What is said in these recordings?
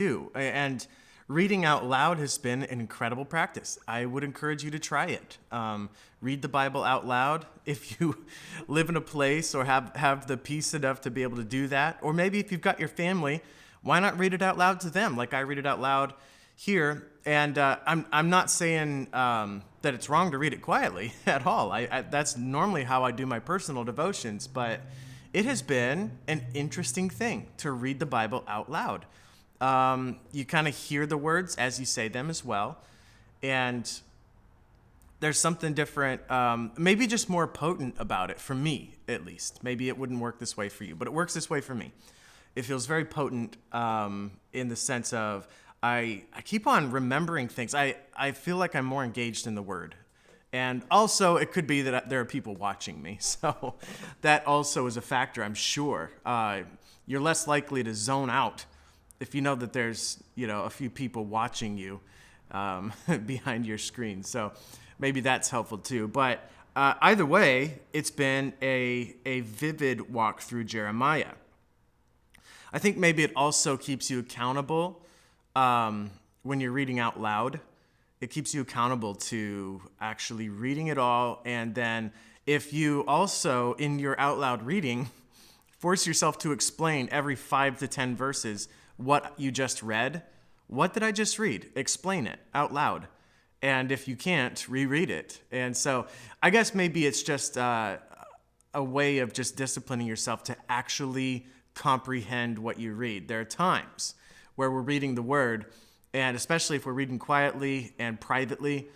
do. And reading out loud has been an incredible practice. I would encourage you to try it. Read the Bible out loud if you live in a place or have the peace enough to be able to do that. Or maybe if you've got your family, why not read it out loud to them? Like I read it out loud here. And I'm not saying that it's wrong to read it quietly at all. That's normally how I do my personal devotions, but it has been an interesting thing to read the Bible out loud. You kind of hear the words as you say them as well, and there's something different, maybe just more potent about it, for me at least. Maybe it wouldn't work this way for you, but it works this way for me. It feels very potent in the sense of I keep on remembering things. I feel like I'm more engaged in the Word. And also, it could be that there are people watching me. So that also is a factor, I'm sure. You're less likely to zone out if you know that there's, a few people watching you behind your screen. So maybe that's helpful too. But either way, it's been a vivid walk through Jeremiah. I think maybe it also keeps you accountable when you're reading out loud. It keeps you accountable to actually reading it all. And then if you also, in your out loud reading, force yourself to explain every 5 to 10 verses what you just read. What did I just read? Explain it out loud. And if you can't, reread it. And so I guess maybe it's just a way of just disciplining yourself to actually comprehend what you read. There are times where we're reading the Word, and especially if we're reading quietly and privately,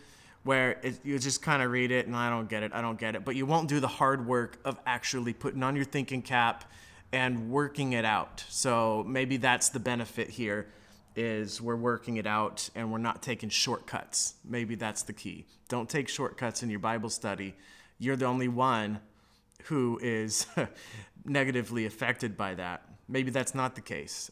where you just kind of read it and I don't get it. But you won't do the hard work of actually putting on your thinking cap and working it out. So maybe that's the benefit here, is we're working it out and we're not taking shortcuts. Maybe that's the key. Don't take shortcuts in your Bible study. You're the only one who is negatively affected by that. Maybe that's not the case.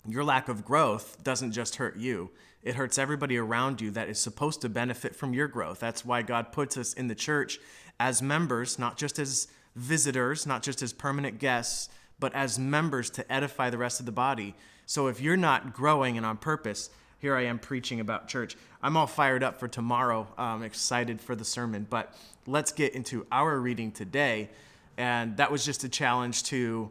Your lack of growth doesn't just hurt you. It hurts everybody around you that is supposed to benefit from your growth. That's why God puts us in the church as members, not just as visitors, not just as permanent guests, but as members to edify the rest of the body. So if you're not growing and on purpose, here I am preaching about church. I'm all fired up for tomorrow. I'm excited for the sermon, but let's get into our reading today. And that was just a challenge to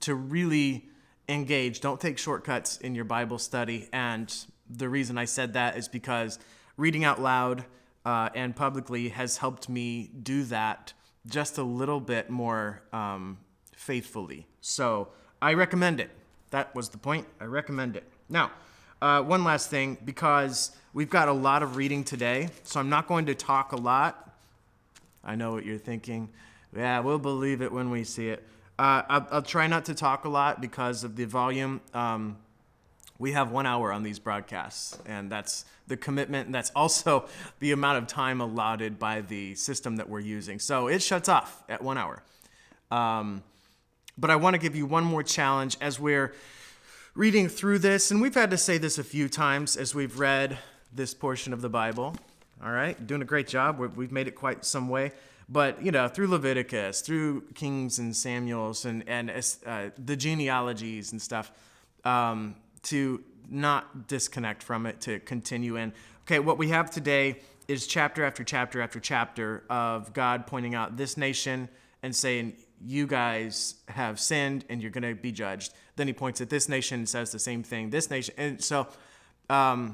really engage. Don't take shortcuts in your Bible study. And the reason I said that is because reading out loud and publicly has helped me do that just a little bit more faithfully. So I recommend it. That was the point. I recommend it. Now, one last thing, because we've got a lot of reading today, so I'm not going to talk a lot. I know what you're thinking. Yeah, we'll believe it when we see it. I'll try not to talk a lot because of the volume. We have 1 hour on these broadcasts, and that's the commitment, and that's also the amount of time allotted by the system that we're using. So it shuts off at 1 hour. But I want to give you one more challenge as we're reading through this, and we've had to say this a few times as we've read this portion of the Bible. All right, doing a great job. We've made it quite some way. But, through Leviticus, through Kings and Samuels and the genealogies and stuff, to not disconnect from it, to continue in. Okay, what we have today is chapter after chapter after chapter of God pointing out this nation and saying, you guys have sinned and you're going to be judged. Then he points at this nation and says the same thing, this nation. And so I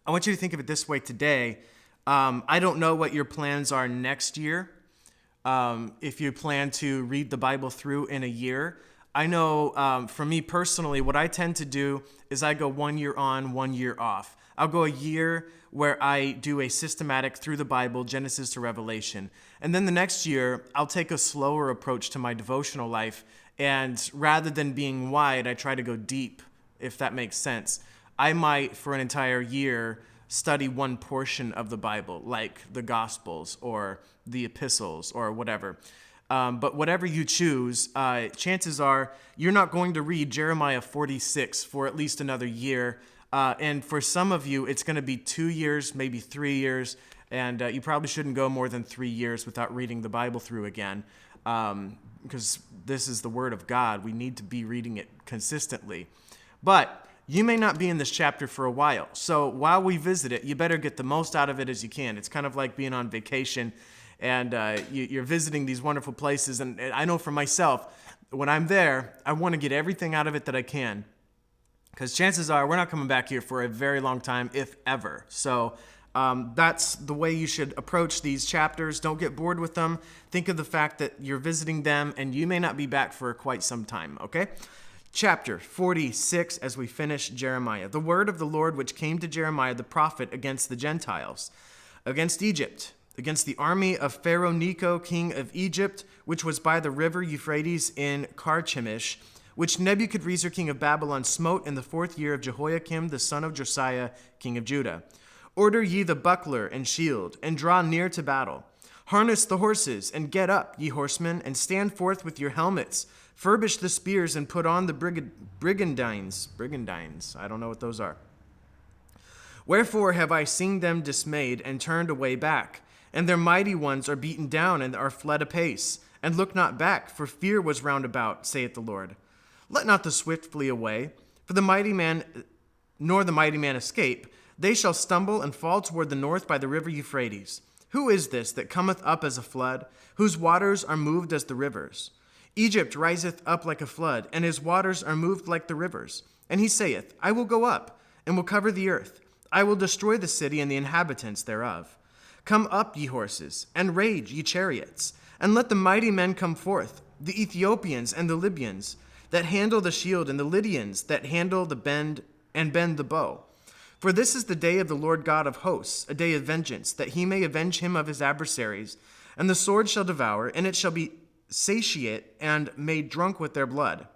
want you to think of it this way today. I don't know what your plans are next year. If you plan to read the Bible through in a year. I know for me personally, what I tend to do is I go 1 year on, 1 year off. I'll go a year where I do a systematic through the Bible, Genesis to Revelation. And then the next year, I'll take a slower approach to my devotional life. And rather than being wide, I try to go deep, if that makes sense. I might, for an entire year, study one portion of the Bible, like the Gospels or the epistles or whatever. But whatever you choose, chances are you're not going to read Jeremiah 46 for at least another year. And for some of you, it's going to be 2 years, maybe 3 years. And you probably shouldn't go more than 3 years without reading the Bible through again. because this is the word of God. We need to be reading it consistently. But you may not be in this chapter for a while. So while we visit it, you better get the most out of it as you can. It's kind of like being on vacation and you're visiting these wonderful places. And I know for myself, when I'm there, I want to get everything out of it that I can. Because chances are we're not coming back here for a very long time, if ever. So that's the way you should approach these chapters. Don't get bored with them. Think of the fact that you're visiting them and you may not be back for quite some time, okay? Chapter 46, as we finish Jeremiah. The word of the Lord which came to Jeremiah the prophet against the Gentiles, against Egypt, against the army of Pharaoh Necho, king of Egypt, which was by the river Euphrates in Carchemish, which Nebuchadrezzar, king of Babylon, smote in the 4th year of Jehoiakim, the son of Josiah, king of Judah. Order ye the buckler and shield, and draw near to battle. Harness the horses, and get up, ye horsemen, and stand forth with your helmets. Furbish the spears, and put on the brigandines. Brigandines, I don't know what those are. Wherefore have I seen them dismayed, and turned away back? And their mighty ones are beaten down, and are fled apace. And look not back, for fear was round about, saith the Lord. Let not the swift flee away, for the mighty man, nor the mighty man escape. They shall stumble and fall toward the north by the river Euphrates. Who is this that cometh up as a flood, whose waters are moved as the rivers? Egypt riseth up like a flood, and his waters are moved like the rivers. And he saith, I will go up, and will cover the earth. I will destroy the city and the inhabitants thereof. Come up, ye horses, and rage, ye chariots, and let the mighty men come forth, the Ethiopians and the Libyans, that handle the shield, and the Lydians that handle the bend the bow. For this is the day of the Lord God of hosts, a day of vengeance, that he may avenge him of his adversaries. And the sword shall devour, and it shall be satiate and made drunk with their blood.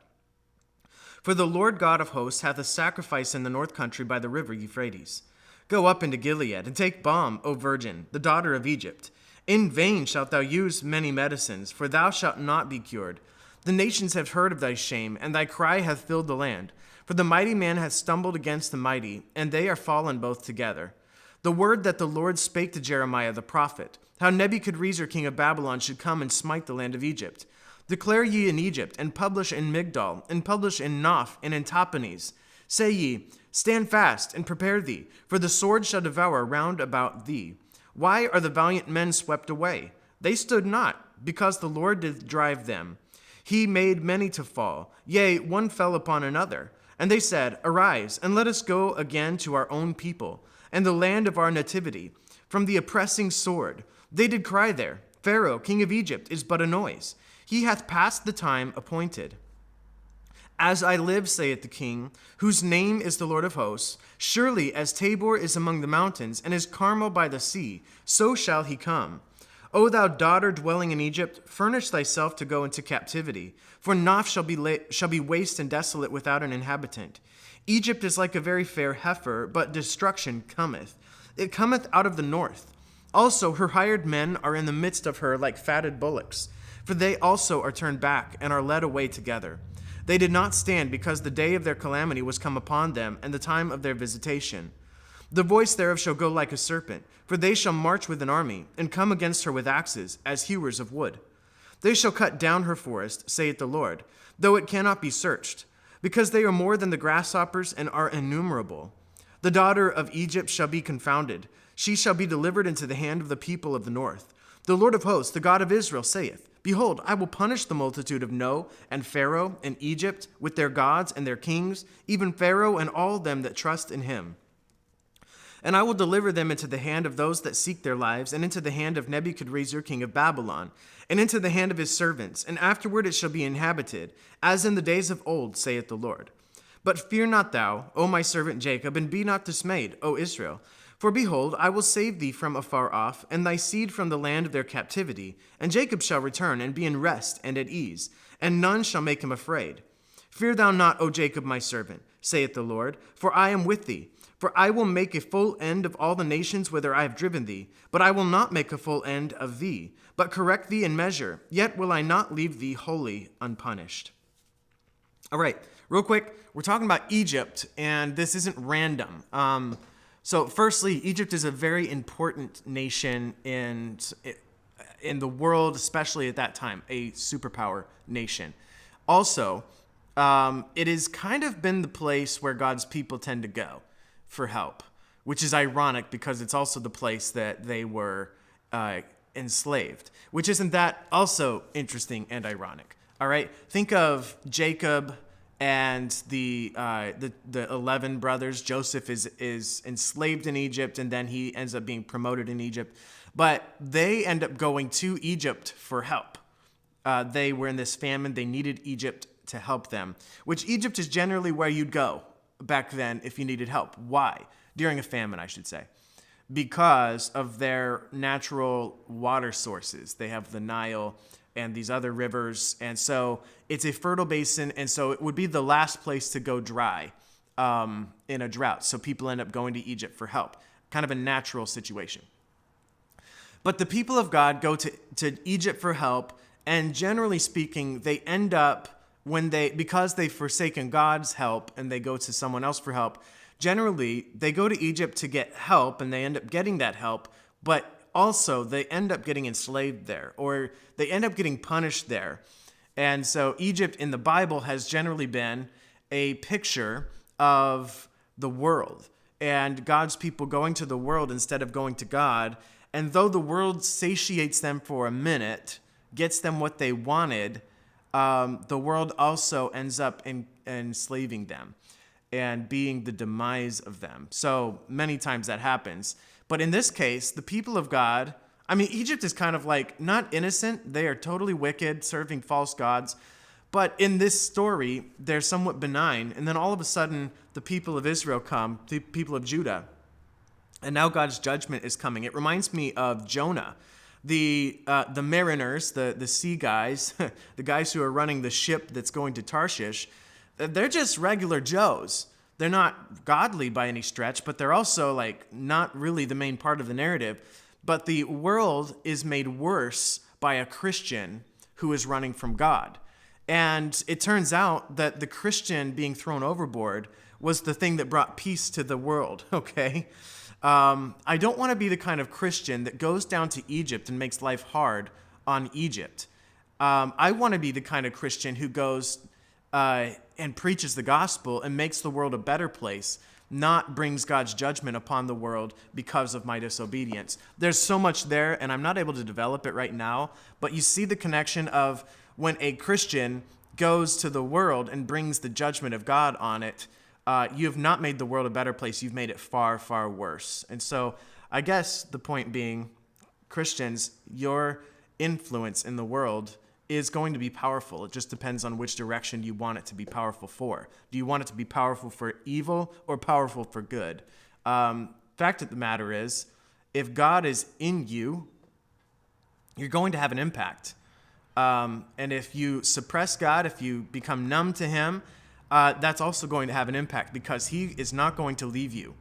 For the Lord God of hosts hath a sacrifice in the north country by the river Euphrates. Go up into Gilead, and take balm, O virgin, the daughter of Egypt. In vain shalt thou use many medicines, for thou shalt not be cured. The nations have heard of thy shame, and thy cry hath filled the land. For the mighty man hath stumbled against the mighty, and they are fallen both together. The word that the Lord spake to Jeremiah the prophet, how Nebuchadrezzar king of Babylon should come and smite the land of Egypt. Declare ye in Egypt, and publish in Migdol, and publish in Noph, and in Tahpanhes. Say ye, stand fast, and prepare thee, for the sword shall devour round about thee. Why are the valiant men swept away? They stood not, because the Lord did drive them. He made many to fall, yea, one fell upon another. And they said, Arise, and let us go again to our own people, and the land of our nativity, from the oppressing sword. They did cry there, Pharaoh, king of Egypt, is but a noise. He hath passed the time appointed. As I live, saith the king, whose name is the Lord of hosts, surely as Tabor is among the mountains, and as Carmel by the sea, so shall he come. O thou daughter dwelling in Egypt, furnish thyself to go into captivity, for Noph shall be waste and desolate without an inhabitant. Egypt is like a very fair heifer, but destruction cometh. It cometh out of the north. Also her hired men are in the midst of her like fatted bullocks, for they also are turned back and are led away together. They did not stand because the day of their calamity was come upon them, and the time of their visitation. The voice thereof shall go like a serpent, for they shall march with an army, and come against her with axes, as hewers of wood. They shall cut down her forest, saith the Lord, though it cannot be searched, because they are more than the grasshoppers and are innumerable. The daughter of Egypt shall be confounded. She shall be delivered into the hand of the people of the north. The Lord of hosts, the God of Israel, saith, Behold, I will punish the multitude of No and Pharaoh and Egypt with their gods and their kings, even Pharaoh and all them that trust in him. And I will deliver them into the hand of those that seek their lives, and into the hand of Nebuchadrezzar king of Babylon, and into the hand of his servants, and afterward it shall be inhabited, as in the days of old, saith the Lord. But fear not thou, O my servant Jacob, and be not dismayed, O Israel. For behold, I will save thee from afar off, and thy seed from the land of their captivity. And Jacob shall return, and be in rest and at ease, and none shall make him afraid. Fear thou not, O Jacob my servant, saith the Lord, for I am with thee. For I will make a full end of all the nations whither I have driven thee, but I will not make a full end of thee, but correct thee in measure, yet will I not leave thee wholly unpunished. All right, real quick, we're talking about Egypt, and this isn't random. So firstly, Egypt is a very important nation in the world, especially at that time, a superpower nation. Also, it has kind of been the place where God's people tend to go for help, which is ironic because it's also the place that they were enslaved, which isn't that also interesting and ironic? All right, think of Jacob and the 11 brothers. Joseph is enslaved in Egypt, and then he ends up being promoted in Egypt. But they end up going to Egypt for help. They were in this famine. They needed Egypt to help them, which Egypt is generally where you'd go back then if you needed help. Why? During a famine, I should say. Because of their natural water sources. They have the Nile and these other rivers. And so it's a fertile basin. And so it would be the last place to go dry in a drought. So people end up going to Egypt for help. Kind of a natural situation. But the people of God go to Egypt for help. And generally speaking, they end up, because they've forsaken God's help and they go to someone else for help, generally they go to Egypt to get help and they end up getting that help. But also, they end up getting enslaved there, or they end up getting punished there. And so Egypt in the Bible has generally been a picture of the world and God's people going to the world instead of going to God. And though the world satiates them for a minute, gets them what they wanted, the world also ends up enslaving them and being the demise of them. So many times that happens. But in this case, the people of God, Egypt is kind of like not innocent. They are totally wicked, serving false gods. But in this story, they're somewhat benign. And then all of a sudden, the people of Israel come, the people of Judah. And now God's judgment is coming. It reminds me of Jonah. The mariners, the sea guys, the guys who are running the ship that's going to Tarshish, they're just regular Joes. They're not godly by any stretch, but they're also not really the main part of the narrative. But the world is made worse by a Christian who is running from God. And it turns out that the Christian being thrown overboard was the thing that brought peace to the world, okay? I don't want to be the kind of Christian that goes down to Egypt and makes life hard on Egypt. I want to be the kind of Christian who goes and preaches the gospel and makes the world a better place, not brings God's judgment upon the world because of my disobedience. There's so much there, and I'm not able to develop it right now, but you see the connection of when a Christian goes to the world and brings the judgment of God on it, you have not made the world a better place. You've made it far, far worse. And so I guess the point being, Christians, your influence in the world is going to be powerful. It just depends on which direction you want it to be powerful for. Do you want it to be powerful for evil or powerful for good? Fact of the matter is, if God is in you, you're going to have an impact. And if you suppress God, if you become numb to him, that's also going to have an impact because he is not going to leave you.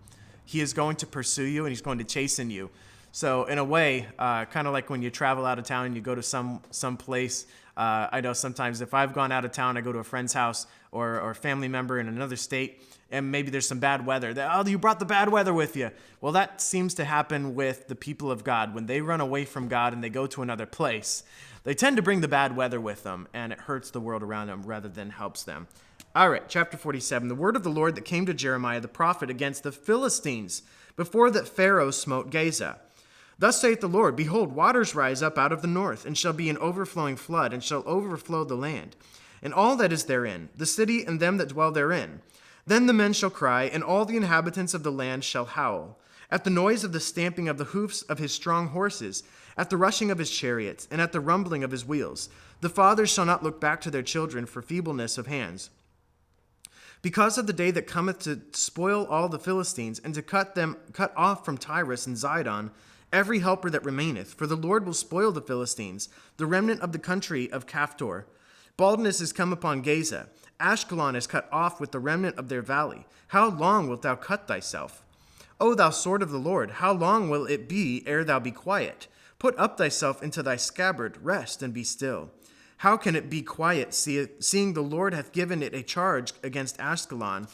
He is going to pursue you and he's going to chasten you. So in a way, kind of like when you travel out of town and you go to some place, I know sometimes if I've gone out of town, I go to a friend's house or a family member in another state, and maybe there's some bad weather. You brought the bad weather with you. Well, that seems to happen with the people of God. When they run away from God and they go to another place, they tend to bring the bad weather with them, and it hurts the world around them rather than helps them. All right, chapter 47, the word of the Lord that came to Jeremiah the prophet against the Philistines before that Pharaoh smote Gaza. Thus saith the Lord, behold, waters rise up out of the north, and shall be an overflowing flood, and shall overflow the land, and all that is therein, the city and them that dwell therein. Then the men shall cry, and all the inhabitants of the land shall howl, at the noise of the stamping of the hoofs of his strong horses, at the rushing of his chariots, and at the rumbling of his wheels. The fathers shall not look back to their children for feebleness of hands. Because of the day that cometh to spoil all the Philistines, and to cut off from Tyrus and Zidon every helper that remaineth, for the Lord will spoil the Philistines, the remnant of the country of Caphtor. Baldness is come upon Gaza. Ashkelon is cut off with the remnant of their valley. How long wilt thou cut thyself? O thou sword of the Lord, how long will it be ere thou be quiet? Put up thyself into thy scabbard, rest and be still. How can it be quiet, seeing the Lord hath given it a charge against Ashkelon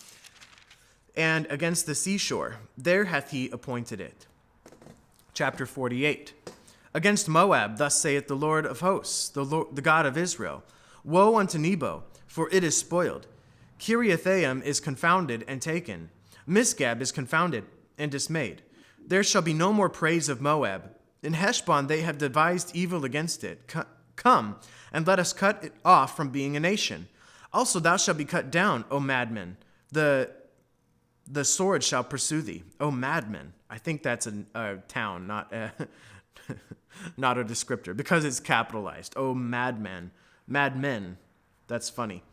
and against the seashore? There hath he appointed it. Chapter 48. Against Moab, thus saith the Lord of hosts, the God of Israel. Woe unto Nebo, for it is spoiled. Kiriathaim is confounded and taken. Misgab is confounded and dismayed. There shall be no more praise of Moab. In Heshbon they have devised evil against it. Come, and let us cut it off from being a nation. Also thou shalt be cut down, O madman. The sword shall pursue thee, O madman. I think that's a town, not a, not a descriptor, because it's capitalized. O madman. Madmen. That's funny.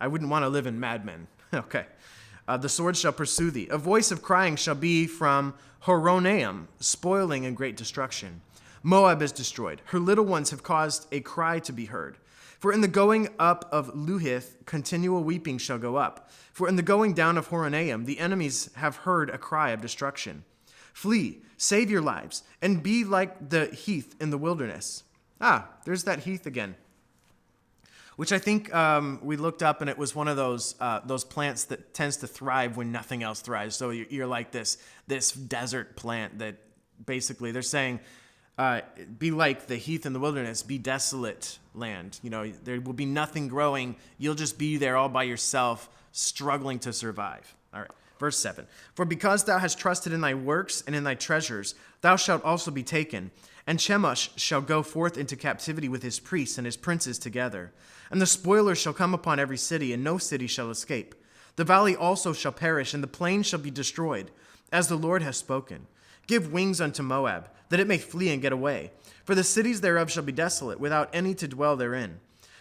I wouldn't want to live in Mad Men. Okay. The sword shall pursue thee. A voice of crying shall be from Horonaim, spoiling and great destruction. Moab is destroyed. Her little ones have caused a cry to be heard. For in the going up of Luhith, continual weeping shall go up. For in the going down of Horonaim, the enemies have heard a cry of destruction. Flee, save your lives, and be like the heath in the wilderness. There's that heath again, which I think we looked up, and it was one of those plants that tends to thrive when nothing else thrives. So you're like this desert plant that basically they're saying, be like the heath in the wilderness, be desolate land. There will be nothing growing. You'll just be there all by yourself, struggling to survive. All right, verse 7. For because thou hast trusted in thy works and in thy treasures, thou shalt also be taken. And Chemosh shall go forth into captivity with his priests and his princes together. And the spoiler shall come upon every city, and no city shall escape. The valley also shall perish, and the plain shall be destroyed, as the Lord has spoken. Give wings unto Moab, that it may flee and get away. For the cities thereof shall be desolate, without any to dwell therein.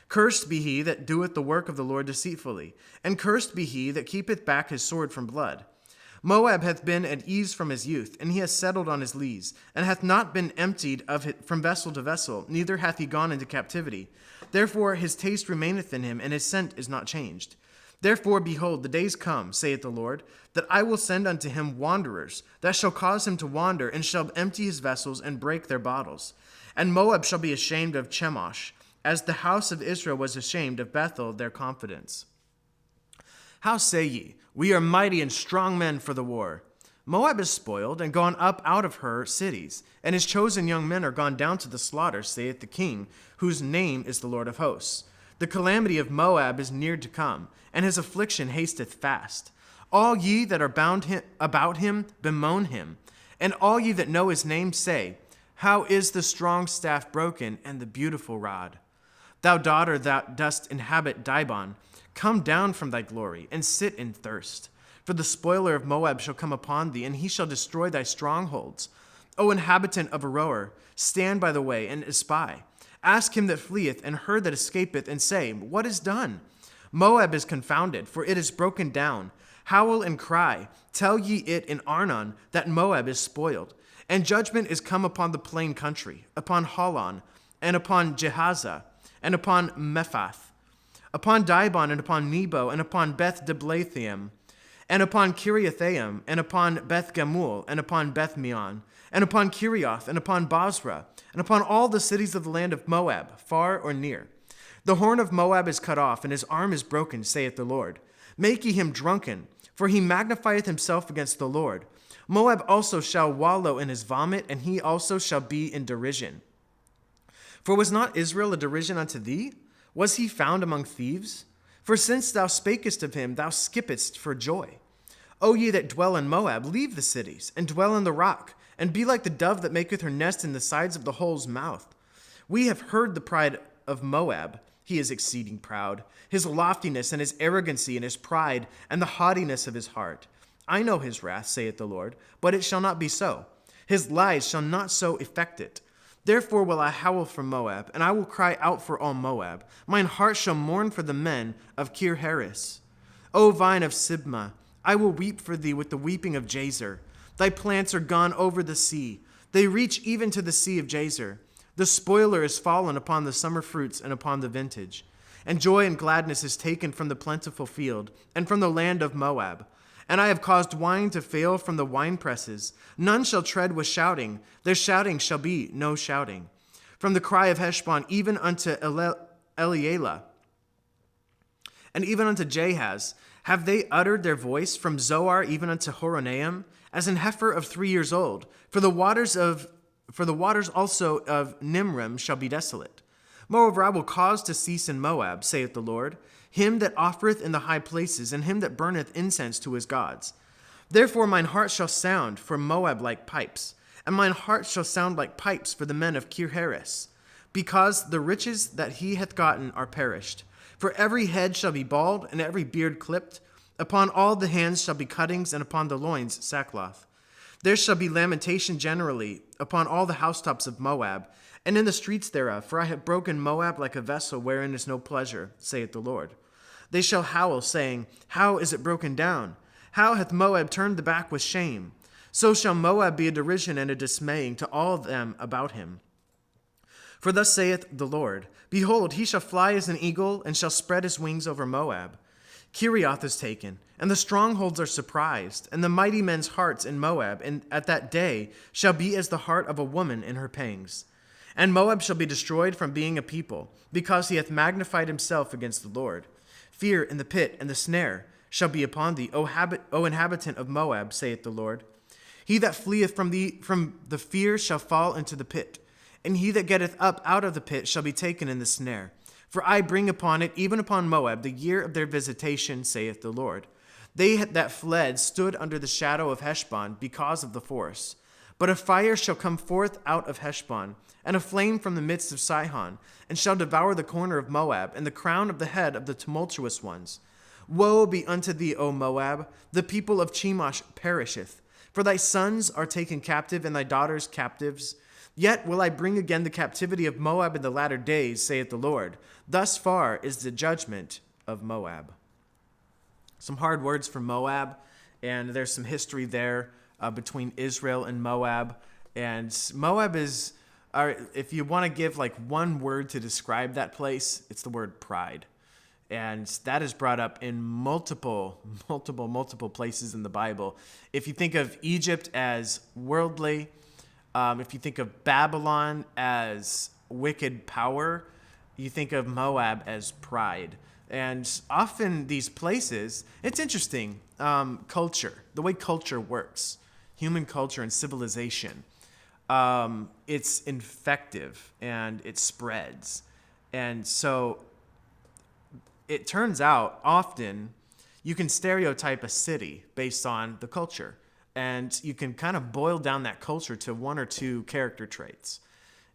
Cursed be he that doeth the work of the Lord deceitfully, and cursed be he that keepeth back his sword from blood. Moab hath been at ease from his youth, and he has settled on his lees, and hath not been emptied of it from vessel to vessel, neither hath he gone into captivity. Therefore his taste remaineth in him, and his scent is not changed. Therefore, behold, the days come, saith the Lord, that I will send unto him wanderers, that shall cause him to wander, and shall empty his vessels, and break their bottles. And Moab shall be ashamed of Chemosh, as the house of Israel was ashamed of Bethel, their confidence. How say ye, we are mighty and strong men for the war? Moab is spoiled and gone up out of her cities, and his chosen young men are gone down to the slaughter, saith the king, whose name is the Lord of hosts. The calamity of Moab is near to come, and his affliction hasteth fast. All ye that are bound about him bemoan him, and all ye that know his name say, how is the strong staff broken, and the beautiful rod? Thou daughter that dost inhabit Dibon, come down from thy glory, and sit in thirst. For the spoiler of Moab shall come upon thee, and he shall destroy thy strongholds. O inhabitant of Aroer, stand by the way, and espy. Ask him that fleeth, and her that escapeth, and say, what is done? Moab is confounded, for it is broken down. Howl and cry, tell ye it in Arnon, that Moab is spoiled. And judgment is come upon the plain country, upon Holon, and upon Jehazzah, and upon Mephath, upon Dibon, and upon Nebo, and upon Beth Diblathaim, and upon Kiriathaim, and upon Beth Gamul, and upon Beth Meon, and upon Kirioth, and upon Basra, and upon all the cities of the land of Moab, far or near. The horn of Moab is cut off, and his arm is broken, saith the Lord. Make ye him drunken, for he magnifieth himself against the Lord. Moab also shall wallow in his vomit, and he also shall be in derision. For was not Israel a derision unto thee? Was he found among thieves? For since thou spakest of him, thou skippest for joy. O ye that dwell in Moab, leave the cities, and dwell in the rock, and be like the dove that maketh her nest in the sides of the hole's mouth. We have heard the pride of Moab. He is exceeding proud, his loftiness and his arrogancy and his pride and the haughtiness of his heart. I know his wrath, saith the Lord, but it shall not be so. His lies shall not so effect it. Therefore will I howl for Moab, and I will cry out for all Moab. Mine heart shall mourn for the men of Kir-Heres. O vine of Sibmah, I will weep for thee with the weeping of Jazer. Thy plants are gone over the sea. They reach even to the sea of Jazer. The spoiler is fallen upon the summer fruits and upon the vintage. And joy and gladness is taken from the plentiful field and from the land of Moab. And I have caused wine to fail from the winepresses. None shall tread with shouting. Their shouting shall be no shouting. From the cry of Heshbon even unto Elealeh, and even unto Jahaz, have they uttered their voice from Zoar even unto Horonaim, as an heifer of 3 years old. For the waters of For the waters also of Nimrim shall be desolate. Moreover, I will cause to cease in Moab, saith the Lord, him that offereth in the high places, and him that burneth incense to his gods. Therefore mine heart shall sound for Moab like pipes, and mine heart shall sound like pipes for the men of Kirheres, because the riches that he hath gotten are perished. For every head shall be bald, and every beard clipped. Upon all the hands shall be cuttings, and upon the loins sackcloth. There shall be lamentation generally upon all the housetops of Moab, and in the streets thereof, for I have broken Moab like a vessel wherein is no pleasure, saith the Lord. They shall howl, saying, How is it broken down? How hath Moab turned the back with shame? So shall Moab be a derision and a dismaying to all them about him. For thus saith the Lord, Behold, he shall fly as an eagle, and shall spread his wings over Moab. Kirioth is taken, and the strongholds are surprised, and the mighty men's hearts in Moab, and at that day shall be as the heart of a woman in her pangs. And Moab shall be destroyed from being a people, because he hath magnified himself against the Lord. Fear and the pit and the snare shall be upon thee, O inhabitant of Moab, saith the Lord. He that fleeth from the fear shall fall into the pit, and he that getteth up out of the pit shall be taken in the snare. For I bring upon it, even upon Moab, the year of their visitation, saith the Lord. They that fled stood under the shadow of Heshbon because of the forest. But a fire shall come forth out of Heshbon, and a flame from the midst of Sihon, and shall devour the corner of Moab, and the crown of the head of the tumultuous ones. Woe be unto thee, O Moab! The people of Chemosh perisheth. For thy sons are taken captive, and thy daughters captives. Yet will I bring again the captivity of Moab in the latter days, saith the Lord. Thus far is the judgment of Moab. Some hard words for Moab, and there's some history there between Israel and Moab. And Moab is, if you want to give like one word to describe that place, it's the word pride. And that is brought up in multiple places in the Bible. If you think of Egypt as worldly, if you think of Babylon as wicked power, you think of Moab as pride. And often these places, it's interesting, culture, the way culture works, human culture and civilization, it's infective and it spreads. And so it turns out often you can stereotype a city based on the culture. And you can kind of boil down that culture to one or two character traits.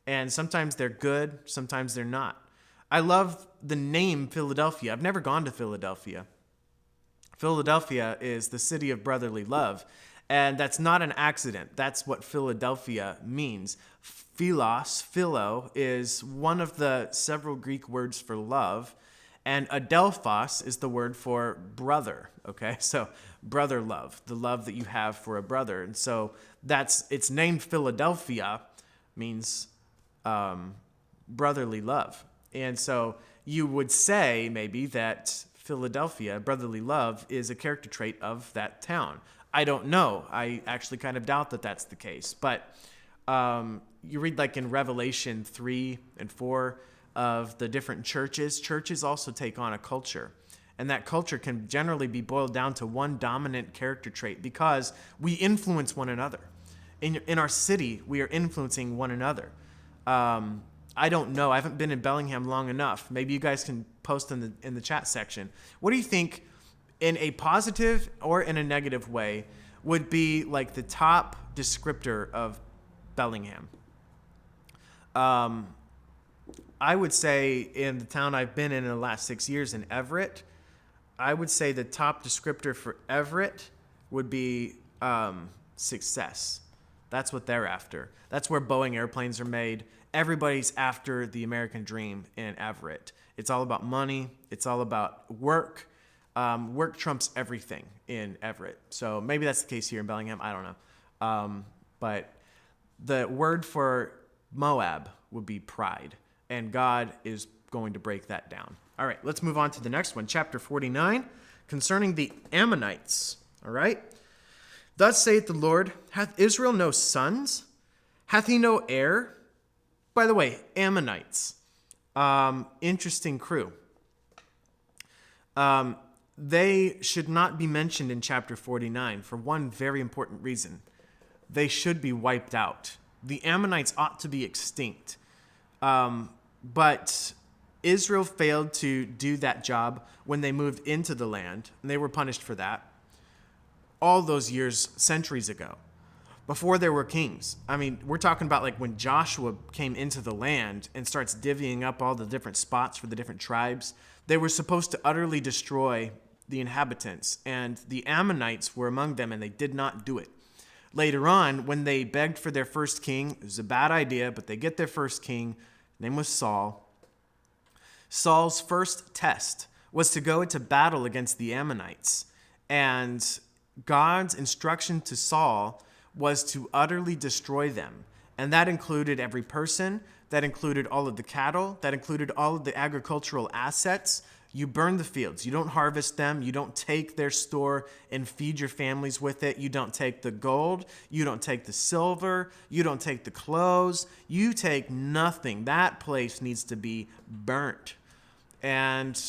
And sometimes they're good, sometimes they're not. I love the name Philadelphia. I've never gone to Philadelphia. Philadelphia is the city of brotherly love. And that's not an accident. That's what Philadelphia means. Philo is one of the several Greek words for love. And adelphos is the word for brother, okay? So brother love, the love that you have for a brother. And so it's named Philadelphia, means brotherly love. And so you would say maybe that Philadelphia, brotherly love, is a character trait of that town. I don't know. I actually kind of doubt that that's the case. But you read like in Revelation 3 and 4, of the different churches also take on a culture. And that culture can generally be boiled down to one dominant character trait because we influence one another. In our city, we are influencing one another. I don't know. I haven't been in Bellingham long enough. Maybe you guys can post in the chat section. What do you think, in a positive or in a negative way, would be like the top descriptor of Bellingham? I would say in the town I've been in the last 6 years, in Everett, I would say the top descriptor for Everett would be success. That's what they're after. That's where Boeing airplanes are made. Everybody's after the American dream in Everett. It's all about money. It's all about work. Work trumps everything in Everett. So maybe that's the case here in Bellingham. I don't know. But the word for Moab would be pride. And God is going to break that down. All right, let's move on to the next one. Chapter 49, concerning the Ammonites. All right. Thus saith the Lord, hath Israel no sons? Hath he no heir? By the way, Ammonites, interesting crew. They should not be mentioned in chapter 49 for one very important reason. They should be wiped out the Ammonites ought to be extinct. But Israel failed to do that job when they moved into the land, and they were punished for that all those years, centuries ago, before there were kings. I mean, we're talking about like when Joshua came into the land and starts divvying up all the different spots for the different tribes. They were supposed to utterly destroy the inhabitants, and the Ammonites were among them, and they did not do it. Later on, when they begged for their first king, it was a bad idea, but they get their first king. His name was Saul. Saul's first test was to go into battle against the Ammonites, and God's instruction to Saul was to utterly destroy them. And that included every person, that included all of the cattle, that included all of the agricultural assets. You burn the fields. You don't harvest them. You don't take their store and feed your families with it. You don't take the gold. You don't take the silver. You don't take the clothes. You take nothing. That place needs to be burnt. And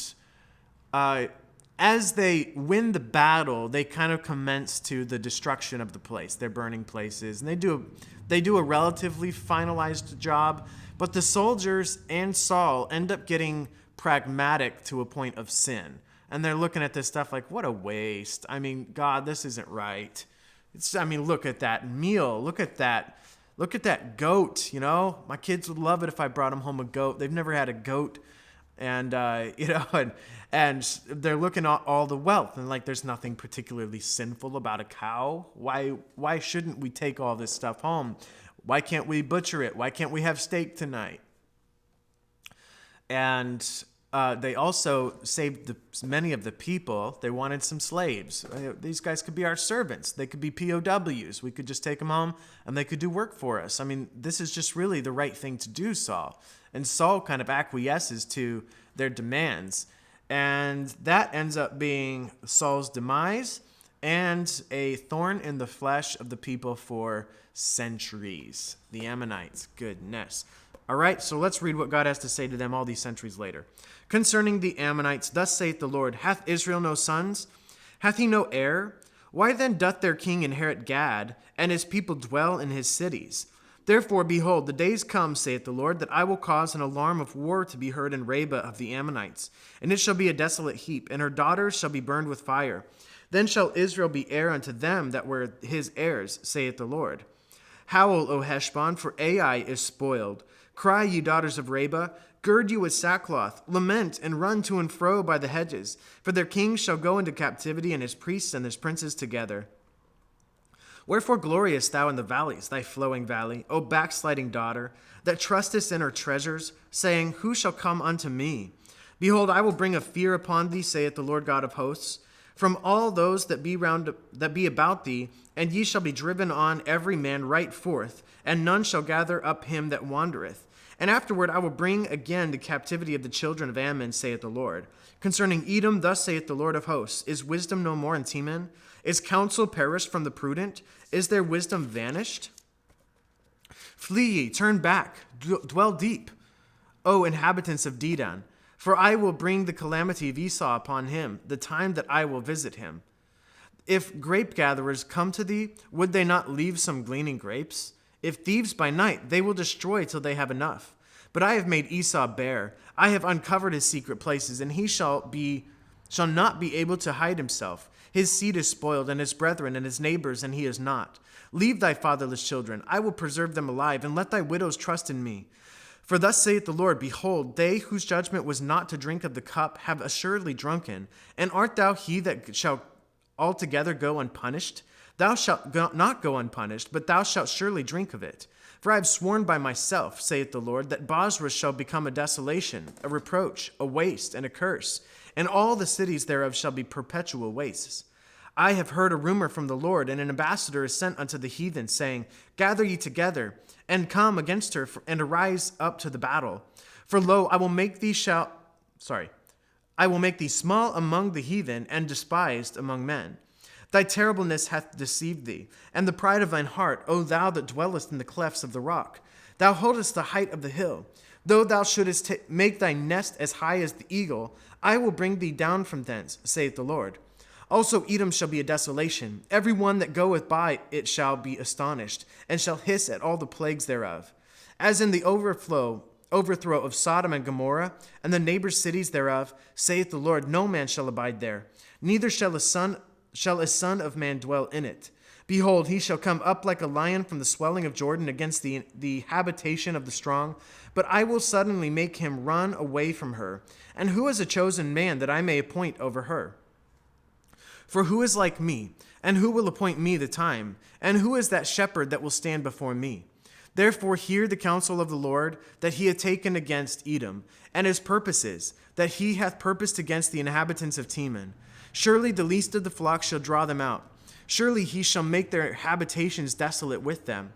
as they win the battle, they kind of commence to the destruction of the place. They're burning places, and they do a relatively finalized job. But the soldiers and Saul end up getting pragmatic to a point of sin, and they're looking at this stuff like, what a waste. I mean, God, this isn't right. Look at that meal. Look at that goat. You know, my kids would love it if I brought them home a goat. They've never had a goat. And and they're looking at all the wealth, and like there's nothing particularly sinful about a cow. Why shouldn't we take all this stuff home? Why can't we butcher it? Why can't we have steak tonight? And they also saved many of the people. They wanted some slaves. These guys could be our servants. They could be POWs. We could just take them home, and they could do work for us. I mean, this is just really the right thing to do, Saul. And Saul kind of acquiesces to their demands. And that ends up being Saul's demise and a thorn in the flesh of the people for centuries. The Ammonites. Goodness. All right, so let's read what God has to say to them all these centuries later. Concerning the Ammonites, thus saith the Lord, hath Israel no sons? Hath he no heir? Why then doth their king inherit Gad, and his people dwell in his cities? Therefore, behold, the days come, saith the Lord, that I will cause an alarm of war to be heard in Rabbah of the Ammonites, and it shall be a desolate heap, and her daughters shall be burned with fire. Then shall Israel be heir unto them that were his heirs, saith the Lord. Howl, O Heshbon, for Ai is spoiled. Cry, ye daughters of Rabbah, gird you with sackcloth, lament and run to and fro by the hedges, for their king shall go into captivity, and his priests and his princes together. Wherefore gloriest thou in the valleys, thy flowing valley, O backsliding daughter, that trustest in her treasures, saying, who shall come unto me? Behold, I will bring a fear upon thee, saith the Lord God of hosts, from all those that be about thee, and ye shall be driven on every man right forth, and none shall gather up him that wandereth. And afterward I will bring again the captivity of the children of Ammon, saith the Lord. Concerning Edom, thus saith the Lord of hosts, is wisdom no more in Teman? Is counsel perished from the prudent? Is their wisdom vanished? Flee ye, turn back, dwell deep, O inhabitants of Dedan, for I will bring the calamity of Esau upon him, the time that I will visit him. If grape gatherers come to thee, would they not leave some gleaning grapes? If thieves by night, they will destroy till they have enough. But I have made Esau bare. I have uncovered his secret places, and he shall not be able to hide himself. His seed is spoiled, and his brethren, and his neighbors, and he is not. Leave thy fatherless children. I will preserve them alive, and let thy widows trust in me. For thus saith the Lord, behold, they whose judgment was not to drink of the cup have assuredly drunken. And art thou he that shall altogether go unpunished? Thou shalt not go unpunished, but thou shalt surely drink of it. For I have sworn by myself, saith the Lord, that Bozrah shall become a desolation, a reproach, a waste, and a curse, and all the cities thereof shall be perpetual wastes. I have heard a rumor from the Lord, and an ambassador is sent unto the heathen, saying, gather ye together, and come against her, and arise up to the battle. For lo, I will make thee small among the heathen, and despised among men. Thy terribleness hath deceived thee, and the pride of thine heart, O thou that dwellest in the clefts of the rock. Thou holdest the height of the hill. Though thou shouldest make thy nest as high as the eagle, I will bring thee down from thence, saith the Lord. Also Edom shall be a desolation. Every one that goeth by it shall be astonished, and shall hiss at all the plagues thereof. As in the overthrow of Sodom and Gomorrah, and the neighbor cities thereof, saith the Lord, no man shall abide there, neither shall a son of man dwell in it. Behold, he shall come up like a lion from the swelling of Jordan against the habitation of the strong. But I will suddenly make him run away from her. And who is a chosen man that I may appoint over her? For who is like me? And who will appoint me the time? And who is that shepherd that will stand before me? Therefore hear the counsel of the Lord that he hath taken against Edom, and his purposes, that he hath purposed against the inhabitants of Teman. Surely the least of the flock shall draw them out. Surely he shall make their habitations desolate with them.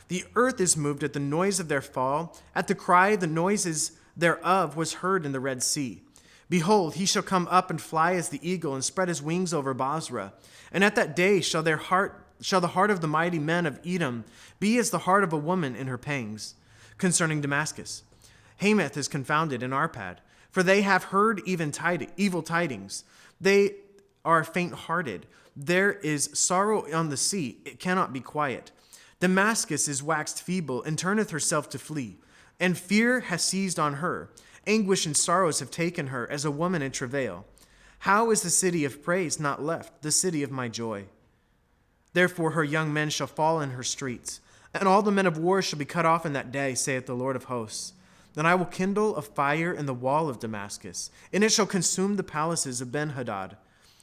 The earth is moved at the noise of their fall. At the cry, the noises thereof was heard in the Red Sea. Behold, he shall come up and fly as the eagle, and spread his wings over Basra. And at that day shall the heart of the mighty men of Edom be as the heart of a woman in her pangs. Concerning Damascus, Hamath is confounded in Arpad, for they have heard evil tidings. They are faint-hearted. There is sorrow on the sea, it cannot be quiet. Damascus is waxed feeble, and turneth herself to flee. And fear has seized on her. Anguish and sorrows have taken her, as a woman in travail. How is the city of praise not left, the city of my joy? Therefore her young men shall fall in her streets, and all the men of war shall be cut off in that day, saith the Lord of hosts. Then I will kindle a fire in the wall of Damascus, and it shall consume the palaces of Ben-Hadad.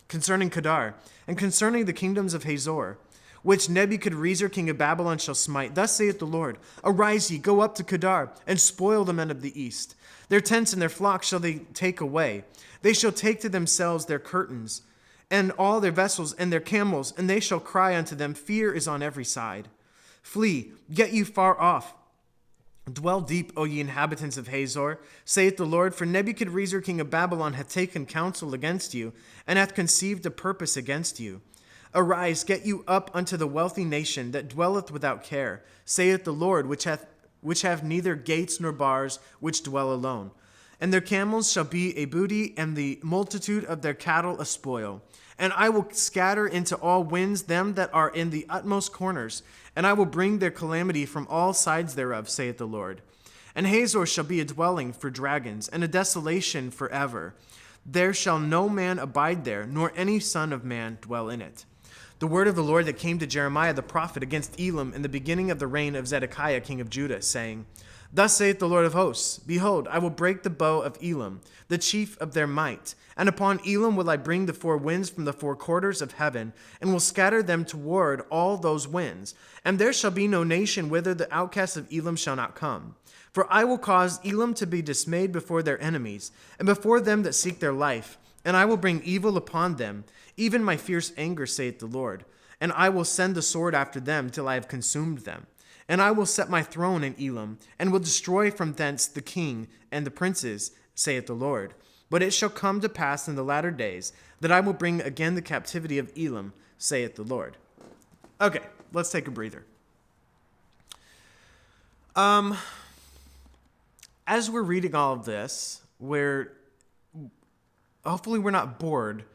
Concerning Kedar, and concerning the kingdoms of Hazor, which Nebuchadrezzar king of Babylon shall smite, thus saith the Lord, arise ye, go up to Kedar, and spoil the men of the east. Their tents and their flocks shall they take away. They shall take to themselves their curtains, and all their vessels and their camels, and they shall cry unto them, fear is on every side. Flee, get you far off. Dwell deep, O ye inhabitants of Hazor, saith the Lord, for Nebuchadrezzar king of Babylon hath taken counsel against you, and hath conceived a purpose against you. Arise, get you up unto the wealthy nation that dwelleth without care, saith the Lord, which have neither gates nor bars, which dwell alone. And their camels shall be a booty, and the multitude of their cattle a spoil. And I will scatter into all winds them that are in the utmost corners, and I will bring their calamity from all sides thereof, saith the Lord. And Hazor shall be a dwelling for dragons, and a desolation forever. There shall no man abide there, nor any son of man dwell in it. The word of the Lord that came to Jeremiah the prophet against Elam in the beginning of the reign of Zedekiah king of Judah, saying, Thus saith the Lord of hosts, Behold, I will break the bow of Elam, the chief of their might, and upon Elam will I bring the four winds from the four quarters of heaven, and will scatter them toward all those winds. And there shall be no nation whither the outcasts of Elam shall not come. For I will cause Elam to be dismayed before their enemies, and before them that seek their life. And I will bring evil upon them, even my fierce anger, saith the Lord. And I will send the sword after them till I have consumed them. And I will set my throne in Elam, and will destroy from thence the king and the princes, saith the Lord. But it shall come to pass in the latter days that I will bring again the captivity of Elam, saith the Lord. Okay, let's take a breather. As we're reading all of this, hopefully we're not bored,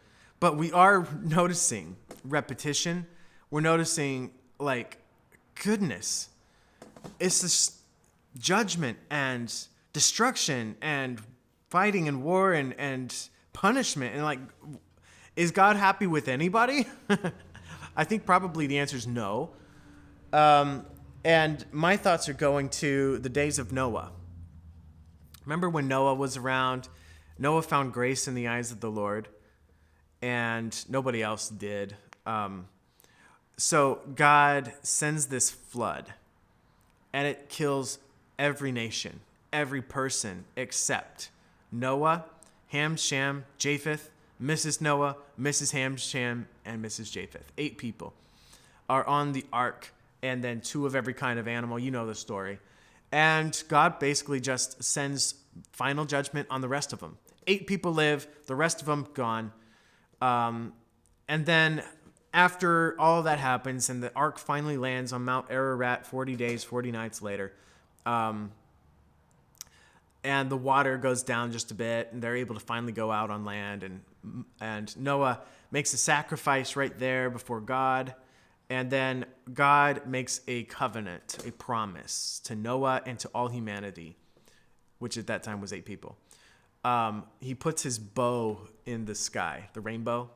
but we are noticing repetition. We're noticing, goodness. It's this judgment and destruction and fighting and war and punishment. And is God happy with anybody? I think probably the answer is no. And my thoughts are going to the days of Noah. Remember when Noah was around? Noah found grace in the eyes of the Lord, and nobody else did. So God sends this flood, and it kills every nation, every person except Noah, Ham, Shem, Japheth, Mrs. Noah, Mrs. Ham, Shem, and Mrs. Japheth. 8 people are on the ark, and then 2 of every kind of animal. You know the story. And God basically just sends final judgment on the rest of them. 8 people live, the rest of them gone. And then after all of that happens and the ark finally lands on Mount Ararat 40 days, 40 nights later, and the water goes down just a bit, and they're able to finally go out on land, and And Noah makes a sacrifice right there before God. And then God makes a covenant, a promise to Noah and to all humanity, which at that time was 8 people. He puts his bow in the sky, the rainbow,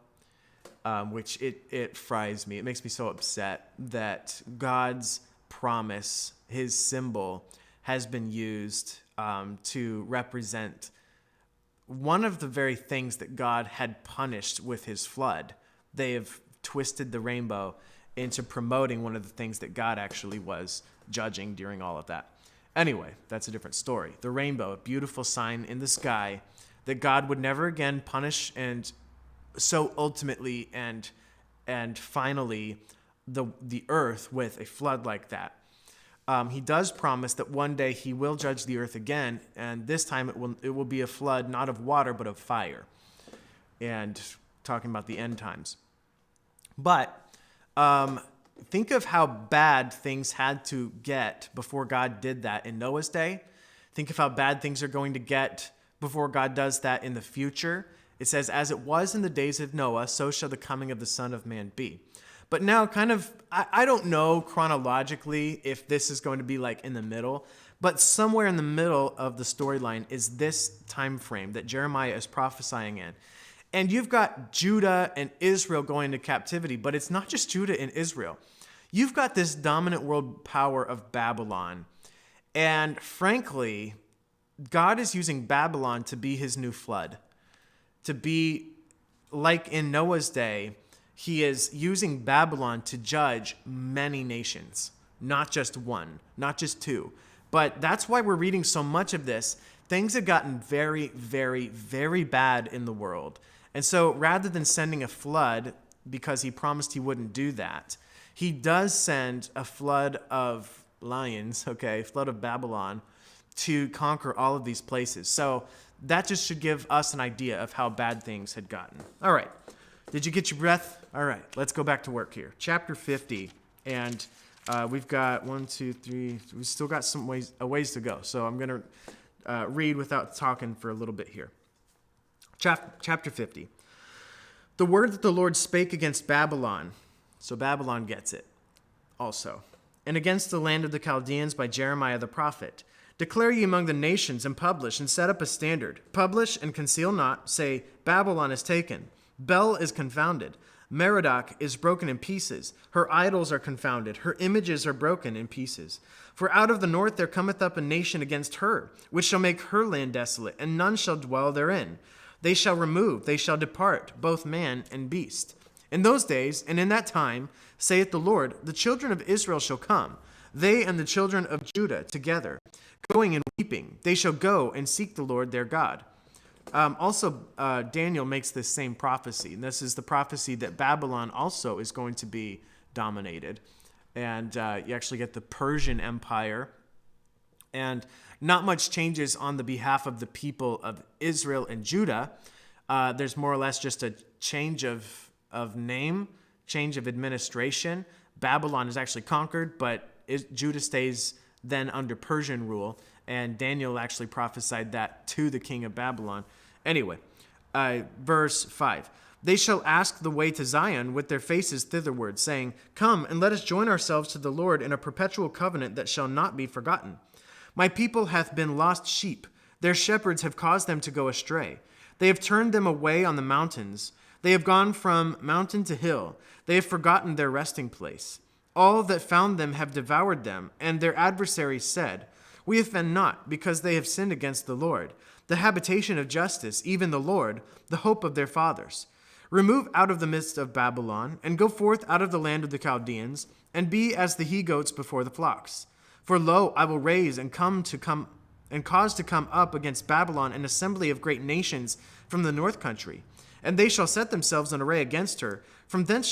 which it fries me. It makes me so upset that God's promise, his symbol, has been used to represent one of the very things that God had punished with his flood. They have twisted the rainbow into promoting one of the things that God actually was judging during all of that. Anyway, that's a different story. The rainbow, a beautiful sign in the sky that God would never again punish, and so ultimately and finally the earth with a flood like that. He does promise that one day he will judge the earth again, and this time it will be a flood not of water but of fire. And talking about the end times. But think of how bad things had to get before God did that in Noah's day. Think of how bad things are going to get before God does that in the future. It says, as it was in the days of Noah, so shall the coming of the Son of Man be. But now kind of, I don't know chronologically if this is going to be like in the middle, but somewhere in the middle of the storyline is this time frame that Jeremiah is prophesying in. And you've got Judah and Israel going into captivity, but it's not just Judah and Israel. You've got this dominant world power of Babylon. And frankly, God is using Babylon to be his new flood. To be like in Noah's day, he is using Babylon to judge many nations, not just one, not just 2. But that's why we're reading so much of this. Things have gotten very, very, very bad in the world. And so rather than sending a flood, because he promised he wouldn't do that, he does send a flood of lions, flood of Babylon, to conquer all of these places. So that just should give us an idea of how bad things had gotten. All right. Did you get your breath? All right. Let's go back to work here. Chapter 50. And we've got 1, 2, 3. We've still got some ways to go. So I'm going to read without talking for a little bit here. Chapter 50. The word that the Lord spake against Babylon. So Babylon gets it also. And against the land of the Chaldeans by Jeremiah the prophet. Declare ye among the nations, and publish, and set up a standard. Publish and conceal not. Say, Babylon is taken. Bel is confounded. Merodach is broken in pieces. Her idols are confounded. Her images are broken in pieces. For out of the north there cometh up a nation against her, which shall make her land desolate, and none shall dwell therein. They shall remove, they shall depart, both man and beast. In those days, and in that time, saith the Lord, the children of Israel shall come, they and the children of Judah together, going and weeping. They shall go and seek the Lord their God. Also, Daniel makes this same prophecy. And this is the prophecy that Babylon also is going to be dominated. And you actually get the Persian Empire. And not much changes on the behalf of the people of Israel and Judah. There's more or less just a change of name, change of administration. Babylon is actually conquered, but Judah stays then under Persian rule. And Daniel actually prophesied that to the king of Babylon. Anyway, verse 5. They shall ask the way to Zion with their faces thitherward, saying, Come, and let us join ourselves to the Lord in a perpetual covenant that shall not be forgotten. My people hath been lost sheep. Their shepherds have caused them to go astray. They have turned them away on the mountains. They have gone from mountain to hill. They have forgotten their resting place. All that found them have devoured them, and their adversaries said, We offend not, because they have sinned against the Lord, the habitation of justice, even the Lord, the hope of their fathers. Remove out of the midst of Babylon, and go forth out of the land of the Chaldeans, and be as the he-goats before the flocks. For lo, I will raise and cause to come up against Babylon an assembly of great nations from the north country, and they shall set themselves in array against her. From thence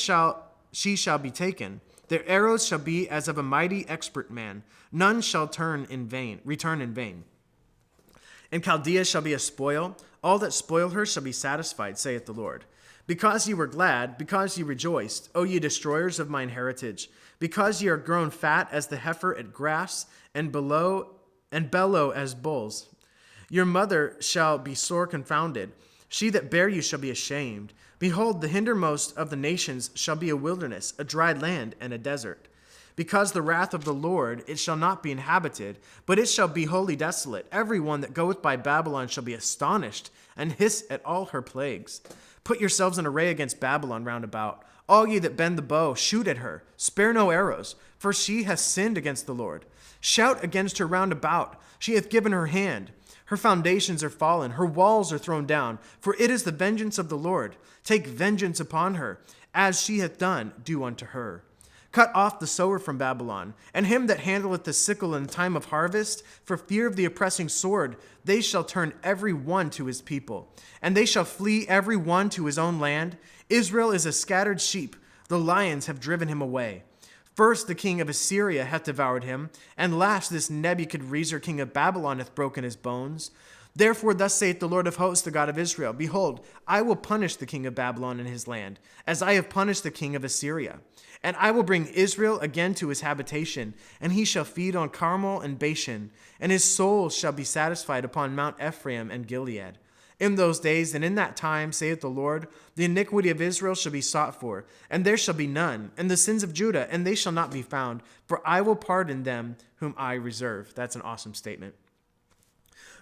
she shall be taken. Their arrows shall be as of a mighty expert man. None shall return in vain. And Chaldea shall be a spoil. All that spoil her shall be satisfied, saith the Lord. Because ye were glad, because ye rejoiced, O ye destroyers of mine heritage, because ye are grown fat as the heifer at grass, and bellow as bulls. Your mother shall be sore confounded. She that bare you shall be ashamed. Behold, the hindermost of the nations shall be a wilderness, a dry land, and a desert. Because the wrath of the Lord, it shall not be inhabited, but it shall be wholly desolate. Every one that goeth by Babylon shall be astonished, and hiss at all her plagues. Put yourselves in array against Babylon round about. All ye that bend the bow, shoot at her. Spare no arrows, for she hath sinned against the Lord. Shout against her round about. She hath given her hand. Her foundations are fallen, her walls are thrown down, for it is the vengeance of the Lord. Take vengeance upon her, as she hath done, do unto her. Cut off the sower from Babylon, and him that handleth the sickle in time of harvest, for fear of the oppressing sword. They shall turn every one to his people, and they shall flee every one to his own land. Israel is a scattered sheep, the lions have driven him away. First the king of Assyria hath devoured him, and last this Nebuchadrezzar king of Babylon hath broken his bones. Therefore thus saith the Lord of hosts, the God of Israel, Behold, I will punish the king of Babylon and his land, as I have punished the king of Assyria. And I will bring Israel again to his habitation, and he shall feed on Carmel and Bashan, and his soul shall be satisfied upon Mount Ephraim and Gilead. In those days and in that time, saith the Lord, the iniquity of Israel shall be sought for, and there shall be none, and the sins of Judah, and they shall not be found, for I will pardon them whom I reserve. That's an awesome statement.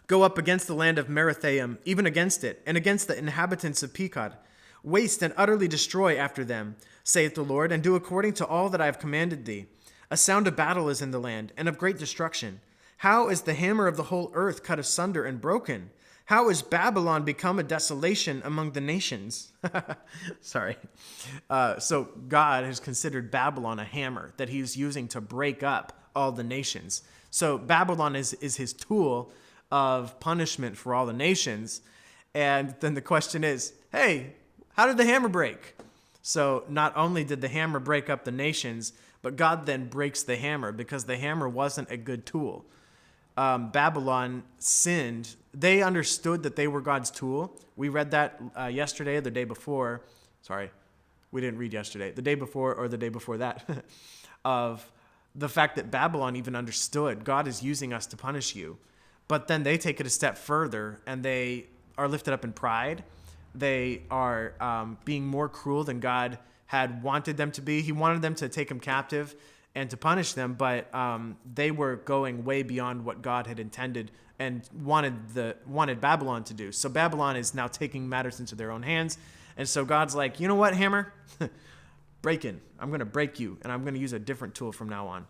Go up against the land of Merathaim, even against it, and against the inhabitants of Pekod. Waste and utterly destroy after them, saith the Lord, and do according to all that I have commanded thee. A sound of battle is in the land, and of great destruction. How is the hammer of the whole earth cut asunder and broken? How is Babylon become a desolation among the nations? Sorry. So God has considered Babylon a hammer that he's using to break up all the nations. So Babylon is his tool of punishment for all the nations. And then the question is, hey, how did the hammer break? So not only did the hammer break up the nations, but God then breaks the hammer because the hammer wasn't a good tool. Babylon sinned. They understood that they were God's tool. We read that yesterday or the day before. Sorry, we didn't read yesterday. The day before or the day before that. Of the fact that Babylon even understood God is using us to punish you. But then they take it a step further and they are lifted up in pride. They are being more cruel than God had wanted them to be. He wanted them to take them captive and to punish them, but they were going way beyond what God had intended and wanted Babylon to do. So Babylon is now taking matters into their own hands. And so God's like, you know what, hammer? Breaking. I'm going to break you, and I'm going to use a different tool from now on.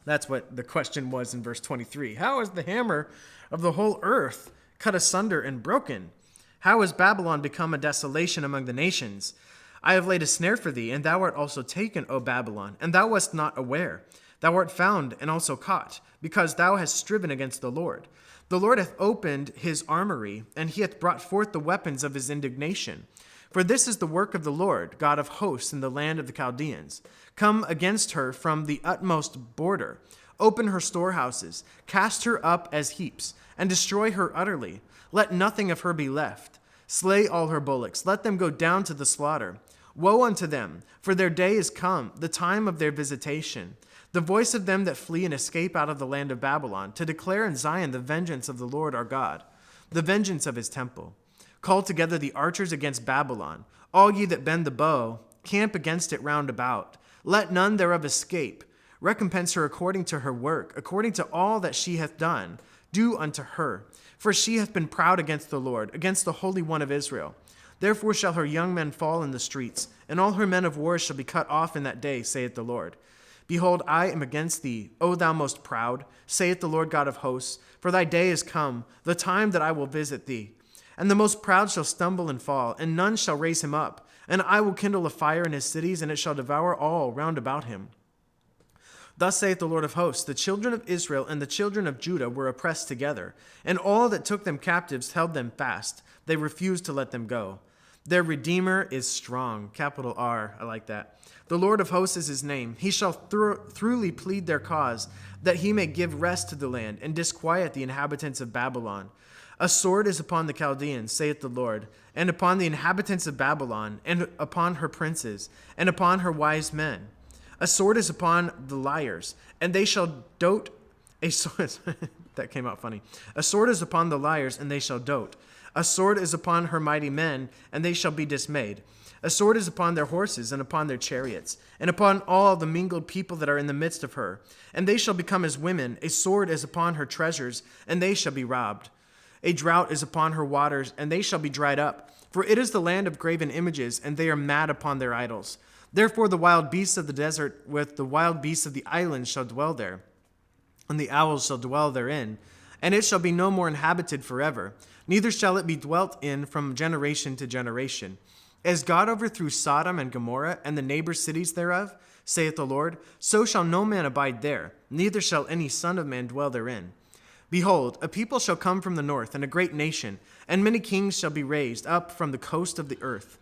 That's what the question was in verse 23. How is the hammer of the whole earth cut asunder and broken? How has Babylon become a desolation among the nations? I have laid a snare for thee, and thou art also taken, O Babylon, and thou wast not aware. Thou art found and also caught, because thou hast striven against the Lord. The Lord hath opened his armory, and he hath brought forth the weapons of his indignation. For this is the work of the Lord, God of hosts, in the land of the Chaldeans. Come against her from the utmost border. Open her storehouses, cast her up as heaps, and destroy her utterly. Let nothing of her be left. Slay all her bullocks, let them go down to the slaughter. Woe unto them, for their day is come, the time of their visitation. The voice of them that flee and escape out of the land of Babylon, to declare in Zion the vengeance of the Lord our God, the vengeance of his temple. Call together the archers against Babylon. All ye that bend the bow, camp against it round about. Let none thereof escape. Recompense her according to her work, according to all that she hath done. Do unto her. For she hath been proud against the Lord, against the Holy One of Israel. Therefore shall her young men fall in the streets, and all her men of war shall be cut off in that day, saith the Lord. Behold, I am against thee, O thou most proud, saith the Lord God of hosts, for thy day is come, the time that I will visit thee. And the most proud shall stumble and fall, and none shall raise him up. And I will kindle a fire in his cities, and it shall devour all round about him. Thus saith the Lord of hosts, the children of Israel and the children of Judah were oppressed together, and all that took them captives held them fast. They refused to let them go. Their Redeemer is strong. Capital R, I like that. The Lord of hosts is his name. He shall throughly plead their cause, that he may give rest to the land, and disquiet the inhabitants of Babylon. A sword is upon the Chaldeans, saith the Lord, and upon the inhabitants of Babylon, and upon her princes, and upon her wise men. A sword is upon the liars, and they shall dote. A sword that came out funny. A sword is upon the liars, and they shall dote. A sword is upon her mighty men, and they shall be dismayed. A sword is upon their horses and upon their chariots, and upon all the mingled people that are in the midst of her. And they shall become as women. A sword is upon her treasures, and they shall be robbed. A drought is upon her waters, and they shall be dried up. For it is the land of graven images, and they are mad upon their idols. Therefore the wild beasts of the desert with the wild beasts of the islands shall dwell there, and the owls shall dwell therein. And it shall be no more inhabited forever, neither shall it be dwelt in from generation to generation. As God overthrew Sodom and Gomorrah and the neighbor cities thereof, saith the Lord, so shall no man abide there, neither shall any son of man dwell therein. Behold, a people shall come from the north, and a great nation, and many kings shall be raised up from the coast of the earth.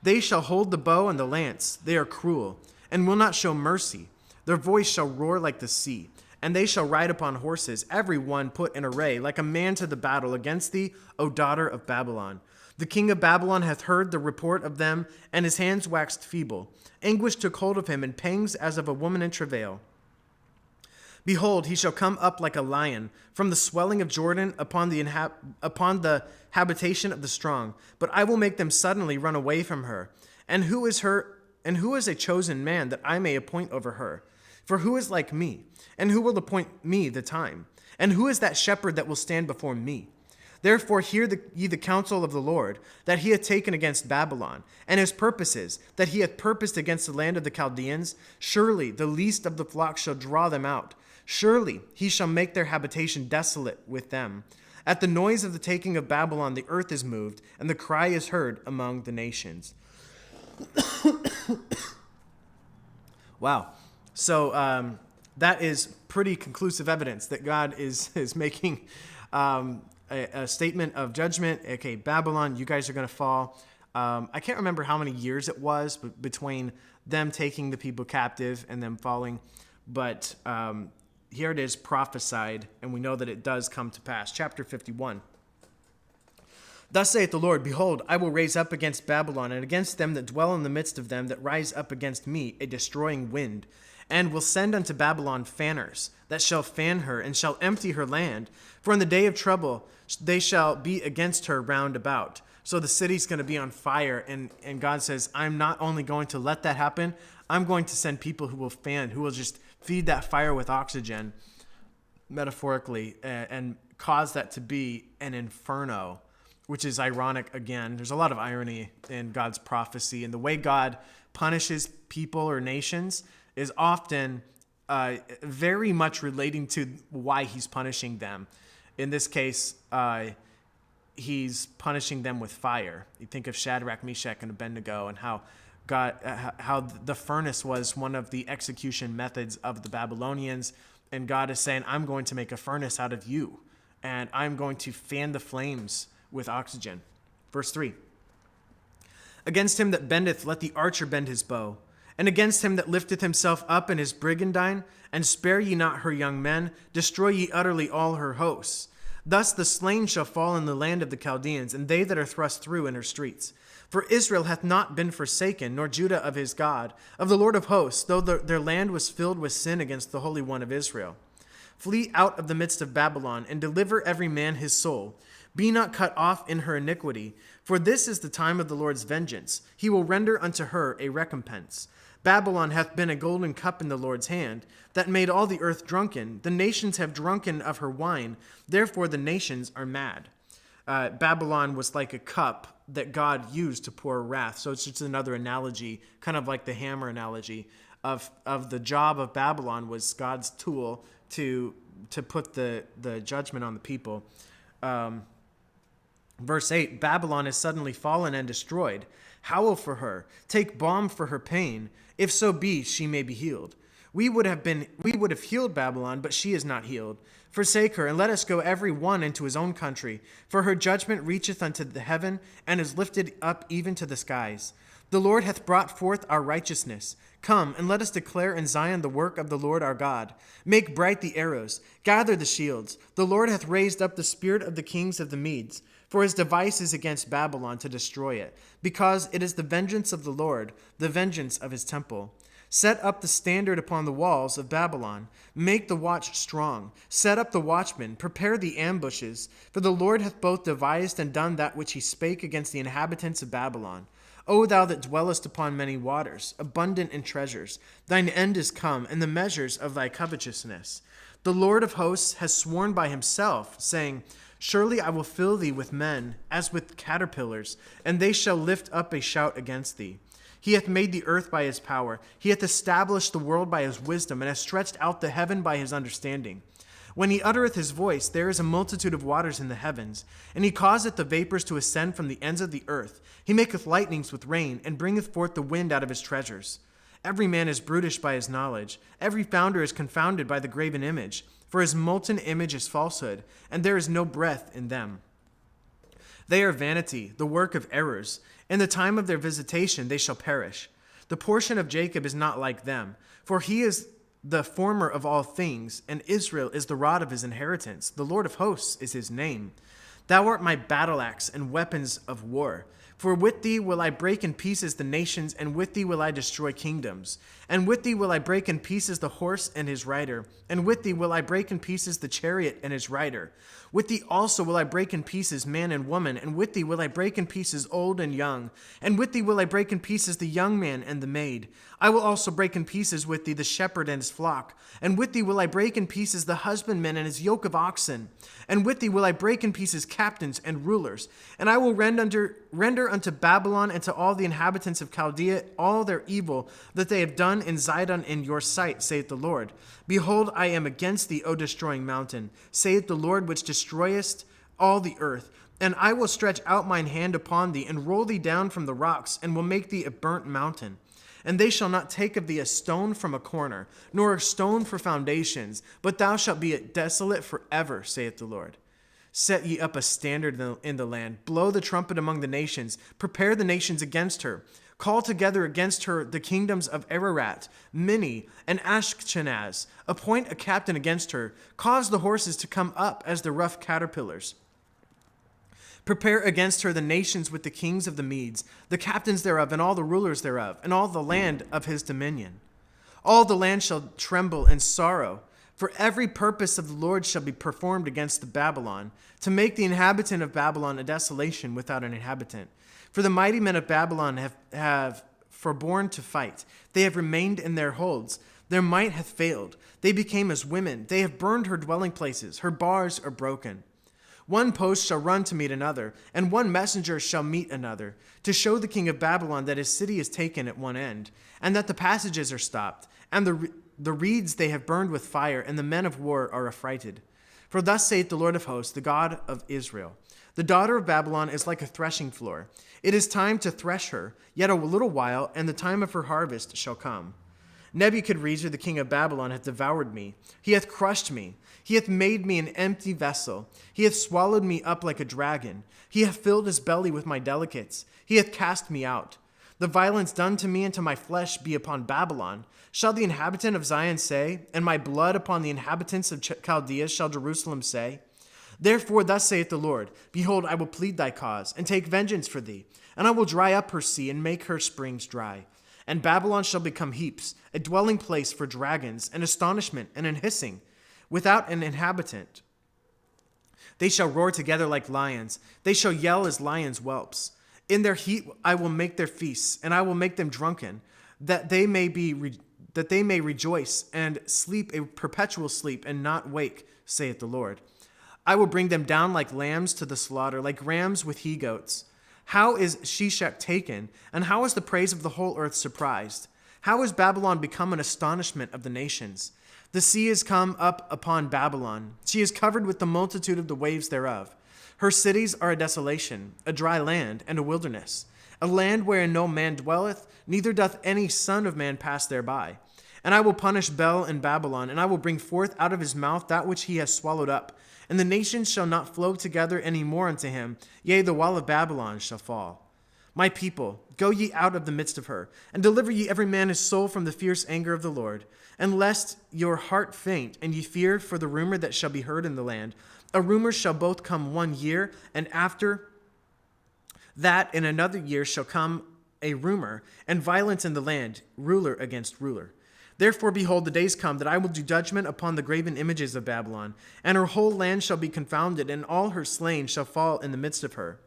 They shall hold the bow and the lance. They are cruel, and will not show mercy. Their voice shall roar like the sea, and they shall ride upon horses, every one put in array, like a man to the battle against thee, O daughter of Babylon. The king of Babylon hath heard the report of them, and his hands waxed feeble. Anguish took hold of him, and pangs as of a woman in travail. Behold, he shall come up like a lion from the swelling of Jordan upon the habitation of the strong. But I will make them suddenly run away from her. And who is a chosen man that I may appoint over her? For who is like me? And who will appoint me the time? And who is that shepherd that will stand before me? Therefore hear ye the counsel of the Lord, that he hath taken against Babylon, and his purposes, that he hath purposed against the land of the Chaldeans. Surely the least of the flock shall draw them out. Surely he shall make their habitation desolate with them. At the noise of the taking of Babylon, the earth is moved, and the cry is heard among the nations. Wow. So that is pretty conclusive evidence that God is making a statement of judgment. Okay, Babylon, you guys are going to fall. I can't remember how many years it was between them taking the people captive and them falling, but here it is prophesied, and we know that it does come to pass. Chapter 51. Thus saith the Lord, behold, I will raise up against Babylon, and against them that dwell in the midst of them that rise up against me, a destroying wind, and will send unto Babylon fanners, that shall fan her, and shall empty her land. For in the day of trouble they shall be against her round about. So the city's going to be on fire, and God says, I'm not only going to let that happen, I'm going to send people who will fan, who will just feed that fire with oxygen, metaphorically, and cause that to be an inferno, which is ironic again. There's a lot of irony in God's prophecy, and the way God punishes people or nations is often very much relating to why he's punishing them. In this case, he's punishing them with fire. You think of Shadrach, Meshach, and Abednego, and how the furnace was one of the execution methods of the Babylonians, and God is saying, I'm going to make a furnace out of you, and I'm going to fan the flames with oxygen. Verse 3. Against him that bendeth, let the archer bend his bow, and against him that lifteth himself up in his brigandine, and spare ye not her young men, destroy ye utterly all her hosts. Thus the slain shall fall in the land of the Chaldeans, and they that are thrust through in her streets. For Israel hath not been forsaken, nor Judah of his God, of the Lord of hosts, though their land was filled with sin against the Holy One of Israel. Flee out of the midst of Babylon, and deliver every man his soul. Be not cut off in her iniquity, for this is the time of the Lord's vengeance. He will render unto her a recompense. Babylon hath been a golden cup in the Lord's hand, that made all the earth drunken. The nations have drunken of her wine, therefore the nations are mad. Babylon was like a cup that God used to pour wrath. So it's just another analogy, kind of like the hammer analogy of the job of Babylon was God's tool to put the judgment on the people. Verse 8, Babylon is suddenly fallen and destroyed. Howl for her, take balm for her pain, if so be she may be healed. We would have healed Babylon, but she is not healed. Forsake her, and let us go every one into his own country. For her judgment reacheth unto the heaven, and is lifted up even to the skies. The Lord hath brought forth our righteousness. Come, and let us declare in Zion the work of the Lord our God. Make bright the arrows, gather the shields. The Lord hath raised up the spirit of the kings of the Medes, for his device is against Babylon to destroy it, because it is the vengeance of the Lord, the vengeance of his temple. Set up the standard upon the walls of Babylon. Make the watch strong. Set up the watchmen. Prepare the ambushes. For the Lord hath both devised and done that which he spake against the inhabitants of Babylon. O thou that dwellest upon many waters, abundant in treasures, thine end is come, and the measures of thy covetousness. The Lord of hosts has sworn by himself, saying, Surely I will fill thee with men, as with caterpillars, and they shall lift up a shout against thee. He hath made the earth by his power. He hath established the world by his wisdom, and hath stretched out the heaven by his understanding. When he uttereth his voice, there is a multitude of waters in the heavens. And he causeth the vapors to ascend from the ends of the earth. He maketh lightnings with rain, and bringeth forth the wind out of his treasures. Every man is brutish by his knowledge. Every founder is confounded by the graven image. For his molten image is falsehood, and there is no breath in them. They are vanity, the work of errors. In the time of their visitation they shall perish. The portion of Jacob is not like them, for he is the former of all things, and Israel is the rod of his inheritance. The Lord of hosts is his name. Thou art my battle axe and weapons of war. For with thee will I break in pieces the nations, and with thee will I destroy kingdoms. And with thee will I break in pieces the horse and his rider. And with thee will I break in pieces the chariot and his rider. With thee also will I break in pieces man and woman. And with thee will I break in pieces old and young. And with thee will I break in pieces the young man and the maid. I will also break in pieces with thee the shepherd and his flock. And with thee will I break in pieces the husbandman and his yoke of oxen. And with thee will I break in pieces captains and rulers. And I will render unto Babylon and to all the inhabitants of Chaldea all their evil that they have done in Zidon in your sight, saith the Lord. Behold, I am against thee, O destroying mountain, saith the Lord, which destroyest all the earth. And I will stretch out mine hand upon thee, and roll thee down from the rocks, and will make thee a burnt mountain. And they shall not take of thee a stone from a corner, nor a stone for foundations, but thou shalt be desolate forever, saith the Lord. Set ye up a standard in the land. Blow the trumpet among the nations. Prepare the nations against her. Call together against her the kingdoms of Ararat, Minni, and Ashkenaz. Appoint a captain against her. Cause the horses to come up as the rough caterpillars. Prepare against her the nations with the kings of the Medes, the captains thereof, and all the rulers thereof, and all the land of his dominion. All the land shall tremble in sorrow, for every purpose of the Lord shall be performed against the Babylon, to make the inhabitant of Babylon a desolation without an inhabitant. For the mighty men of Babylon have forborne to fight. They have remained in their holds. Their might hath failed. They became as women. They have burned her dwelling places. Her bars are broken. One post shall run to meet another, and one messenger shall meet another, to show the king of Babylon that his city is taken at one end, and that the passages are stopped, and the reeds they have burned with fire, and the men of war are affrighted. For thus saith the Lord of hosts, the God of Israel, the daughter of Babylon is like a threshing floor. It is time to thresh her, yet a little while, and the time of her harvest shall come. Nebuchadrezzar the king of Babylon hath devoured me. He hath crushed me. He hath made me an empty vessel. He hath swallowed me up like a dragon. He hath filled his belly with my delicates. He hath cast me out. The violence done to me and to my flesh be upon Babylon. Shall the inhabitant of Zion say, and my blood upon the inhabitants of Chaldea shall Jerusalem say? Therefore thus saith the Lord, Behold, I will plead thy cause, and take vengeance for thee, and I will dry up her sea, and make her springs dry. And Babylon shall become heaps, a dwelling place for dragons, an astonishment and an hissing, without an inhabitant. They shall roar together like lions. They shall yell as lions' whelps. In their heat I will make their feasts, and I will make them drunken, that they may rejoice and sleep a perpetual sleep and not wake, saith the Lord. I will bring them down like lambs to the slaughter, like rams with he-goats. How is Sheshach taken, and how is the praise of the whole earth surprised? How is Babylon become an astonishment of the nations? The sea is come up upon Babylon. She is covered with the multitude of the waves thereof. Her cities are a desolation, a dry land, and a wilderness, a land wherein no man dwelleth, neither doth any son of man pass thereby. And I will punish Bel in Babylon, and I will bring forth out of his mouth that which he has swallowed up. And the nations shall not flow together any more unto him. Yea, the wall of Babylon shall fall. My people, go ye out of the midst of her, and deliver ye every man his soul from the fierce anger of the Lord. And lest your heart faint, and ye fear for the rumor that shall be heard in the land. A rumor shall both come 1 year, and after that in another year shall come a rumor, and violence in the land, ruler against ruler. Therefore, behold, the days come that I will do judgment upon the graven images of Babylon, and her whole land shall be confounded, and all her slain shall fall in the midst of her.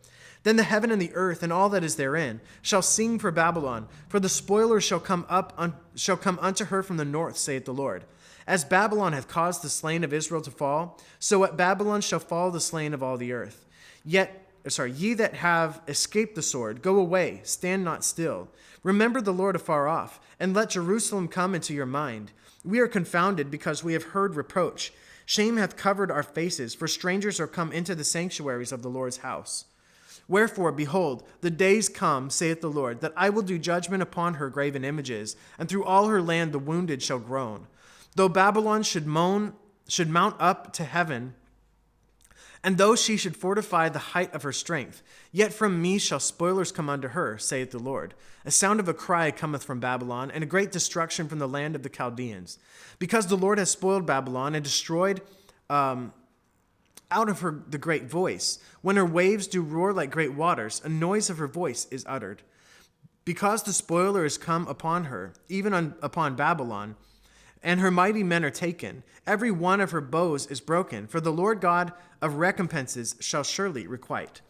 Then the heaven and the earth and all that is therein shall sing for Babylon, for the spoiler shall come unto her from the north, saith the Lord. As Babylon hath caused the slain of Israel to fall, so at Babylon shall fall the slain of all the earth. Ye that have escaped the sword, go away, stand not still. Remember the Lord afar off, and let Jerusalem come into your mind. We are confounded because we have heard reproach. Shame hath covered our faces, for strangers are come into the sanctuaries of the Lord's house. Wherefore, behold, the days come, saith the Lord, that I will do judgment upon her graven images, and through all her land the wounded shall groan. Though Babylon should mount up to heaven, and though she should fortify the height of her strength, yet from me shall spoilers come unto her, saith the Lord. A sound of a cry cometh from Babylon, and a great destruction from the land of the Chaldeans. Because the Lord has spoiled Babylon, and destroyed out of her the great voice. When her waves do roar like great waters, a noise of her voice is uttered. Because the spoiler is come upon her, even upon Babylon, and her mighty men are taken. Every one of her bows is broken, for the Lord God of recompenses shall surely requite.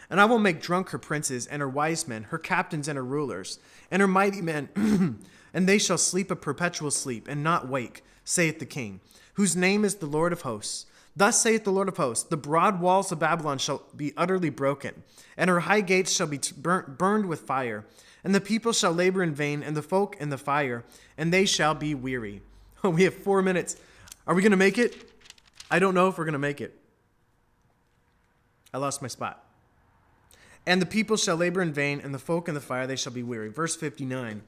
And I will make drunk her princes and her wise men, her captains and her rulers, and her mighty men, and they shall sleep a perpetual sleep, and not wake, saith the King, whose name is the Lord of hosts. Thus saith the Lord of hosts, the broad walls of Babylon shall be utterly broken, and her high gates shall be burned with fire, and the people shall labor in vain, and the folk in the fire, and they shall be weary. Oh, we have 4 minutes. Are we going to make it? I don't know if we're going to make it. I lost my spot. And the people shall labor in vain, and the folk in the fire, they shall be weary. Verse 59.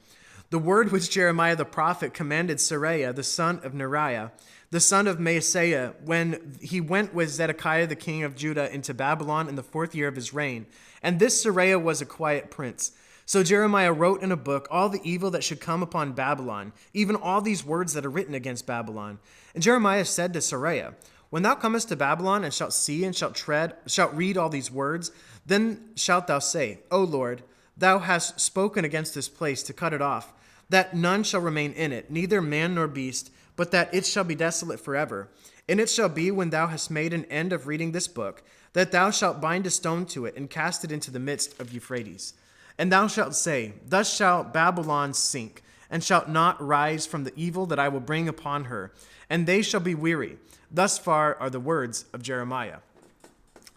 The word which Jeremiah the prophet commanded Seraiah, the son of Neriah, the son of Maaseiah, when he went with Zedekiah the king of Judah into Babylon in the 4th year of his reign. And this Seraiah was a quiet prince. So Jeremiah wrote in a book all the evil that should come upon Babylon, even all these words that are written against Babylon. And Jeremiah said to Seraiah, when thou comest to Babylon and shalt see and shalt read all these words, then shalt thou say, O Lord, thou hast spoken against this place to cut it off, that none shall remain in it, neither man nor beast, but that it shall be desolate forever. And it shall be, when thou hast made an end of reading this book, that thou shalt bind a stone to it and cast it into the midst of Euphrates. And thou shalt say, thus shall Babylon sink, and shalt not rise from the evil that I will bring upon her, and they shall be weary. Thus far are the words of Jeremiah.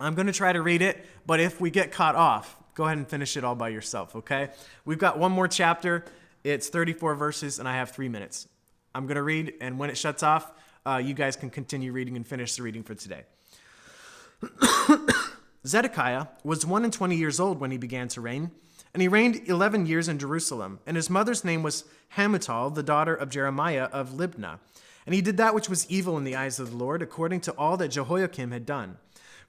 I'm going to try to read it, but if we get caught off, go ahead and finish it all by yourself, okay? We've got one more chapter. It's 34 verses, and I have 3 minutes. I'm going to read, and when it shuts off, you guys can continue reading and finish the reading for today. Zedekiah was 21 years old when he began to reign, and he reigned 11 years in Jerusalem. And his mother's name was Hamutal, the daughter of Jeremiah of Libnah. And he did that which was evil in the eyes of the Lord, according to all that Jehoiakim had done.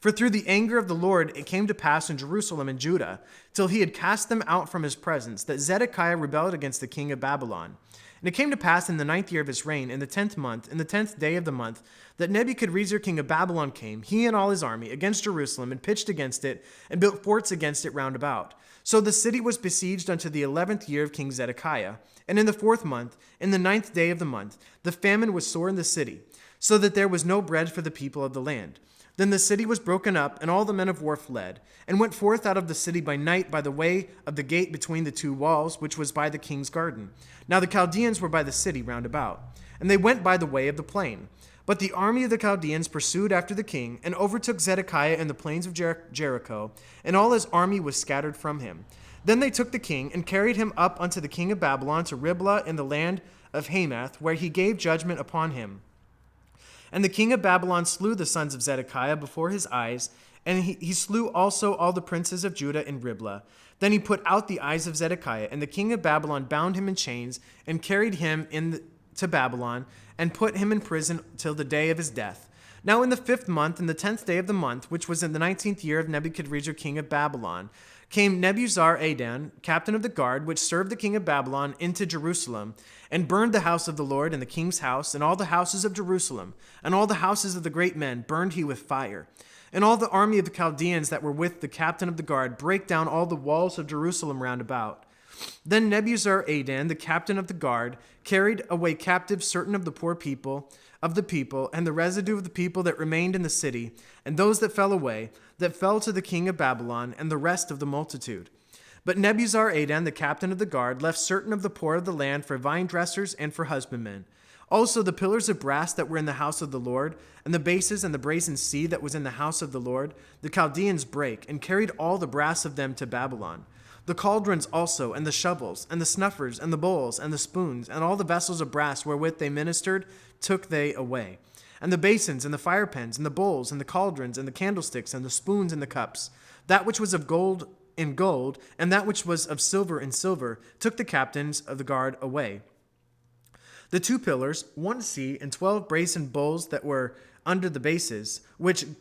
For through the anger of the Lord it came to pass in Jerusalem and Judah, till he had cast them out from his presence, that Zedekiah rebelled against the king of Babylon. And it came to pass in the 9th year of his reign, in the 10th month, in the 10th day of the month, that Nebuchadrezzar king of Babylon came, he and all his army, against Jerusalem, and pitched against it, and built forts against it round about. So the city was besieged unto the 11th year of King Zedekiah. And in the 4th month, in the 9th day of the month, the famine was sore in the city, so that there was no bread for the people of the land. Then the city was broken up, and all the men of war fled, and went forth out of the city by night by the way of the gate between the two walls, which was by the king's garden. Now the Chaldeans were by the city round about, and they went by the way of the plain. But the army of the Chaldeans pursued after the king, and overtook Zedekiah in the plains of Jericho, and all his army was scattered from him. Then they took the king, and carried him up unto the king of Babylon to Riblah in the land of Hamath, where he gave judgment upon him. And the king of Babylon slew the sons of Zedekiah before his eyes, and he slew also all the princes of Judah in Riblah. Then he put out the eyes of Zedekiah, and the king of Babylon bound him in chains, and carried him to Babylon, and put him in prison till the day of his death. Now in the 5th month, in the 10th day of the month, which was in the 19th year of Nebuchadrezzar king of Babylon, came Nebuzaradan, captain of the guard, which served the king of Babylon, into Jerusalem, and burned the house of the Lord and the king's house, and all the houses of Jerusalem, and all the houses of the great men burned he with fire. And all the army of the Chaldeans that were with the captain of the guard brake down all the walls of Jerusalem round about. Then Nebuzaradan, the captain of the guard, carried away captive certain of the poor people, and the residue of the people that remained in the city, and those that fell away, that fell to the king of Babylon, and the rest of the multitude. But Nebuzaradan, the captain of the guard, left certain of the poor of the land for vine dressers and for husbandmen. Also the pillars of brass that were in the house of the Lord, and the bases and the brazen sea that was in the house of the Lord, the Chaldeans brake, and carried all the brass of them to Babylon. The cauldrons also, and the shovels, and the snuffers, and the bowls, and the spoons, and all the vessels of brass wherewith they ministered, took they away. And the basins, and the firepans, and the bowls, and the cauldrons, and the candlesticks, and the spoons, and the cups, that which was of gold in gold, and that which was of silver in silver, took the captains of the guard away. The 2 pillars, 1 sea, and 12 brazen bowls that were under the bases, which King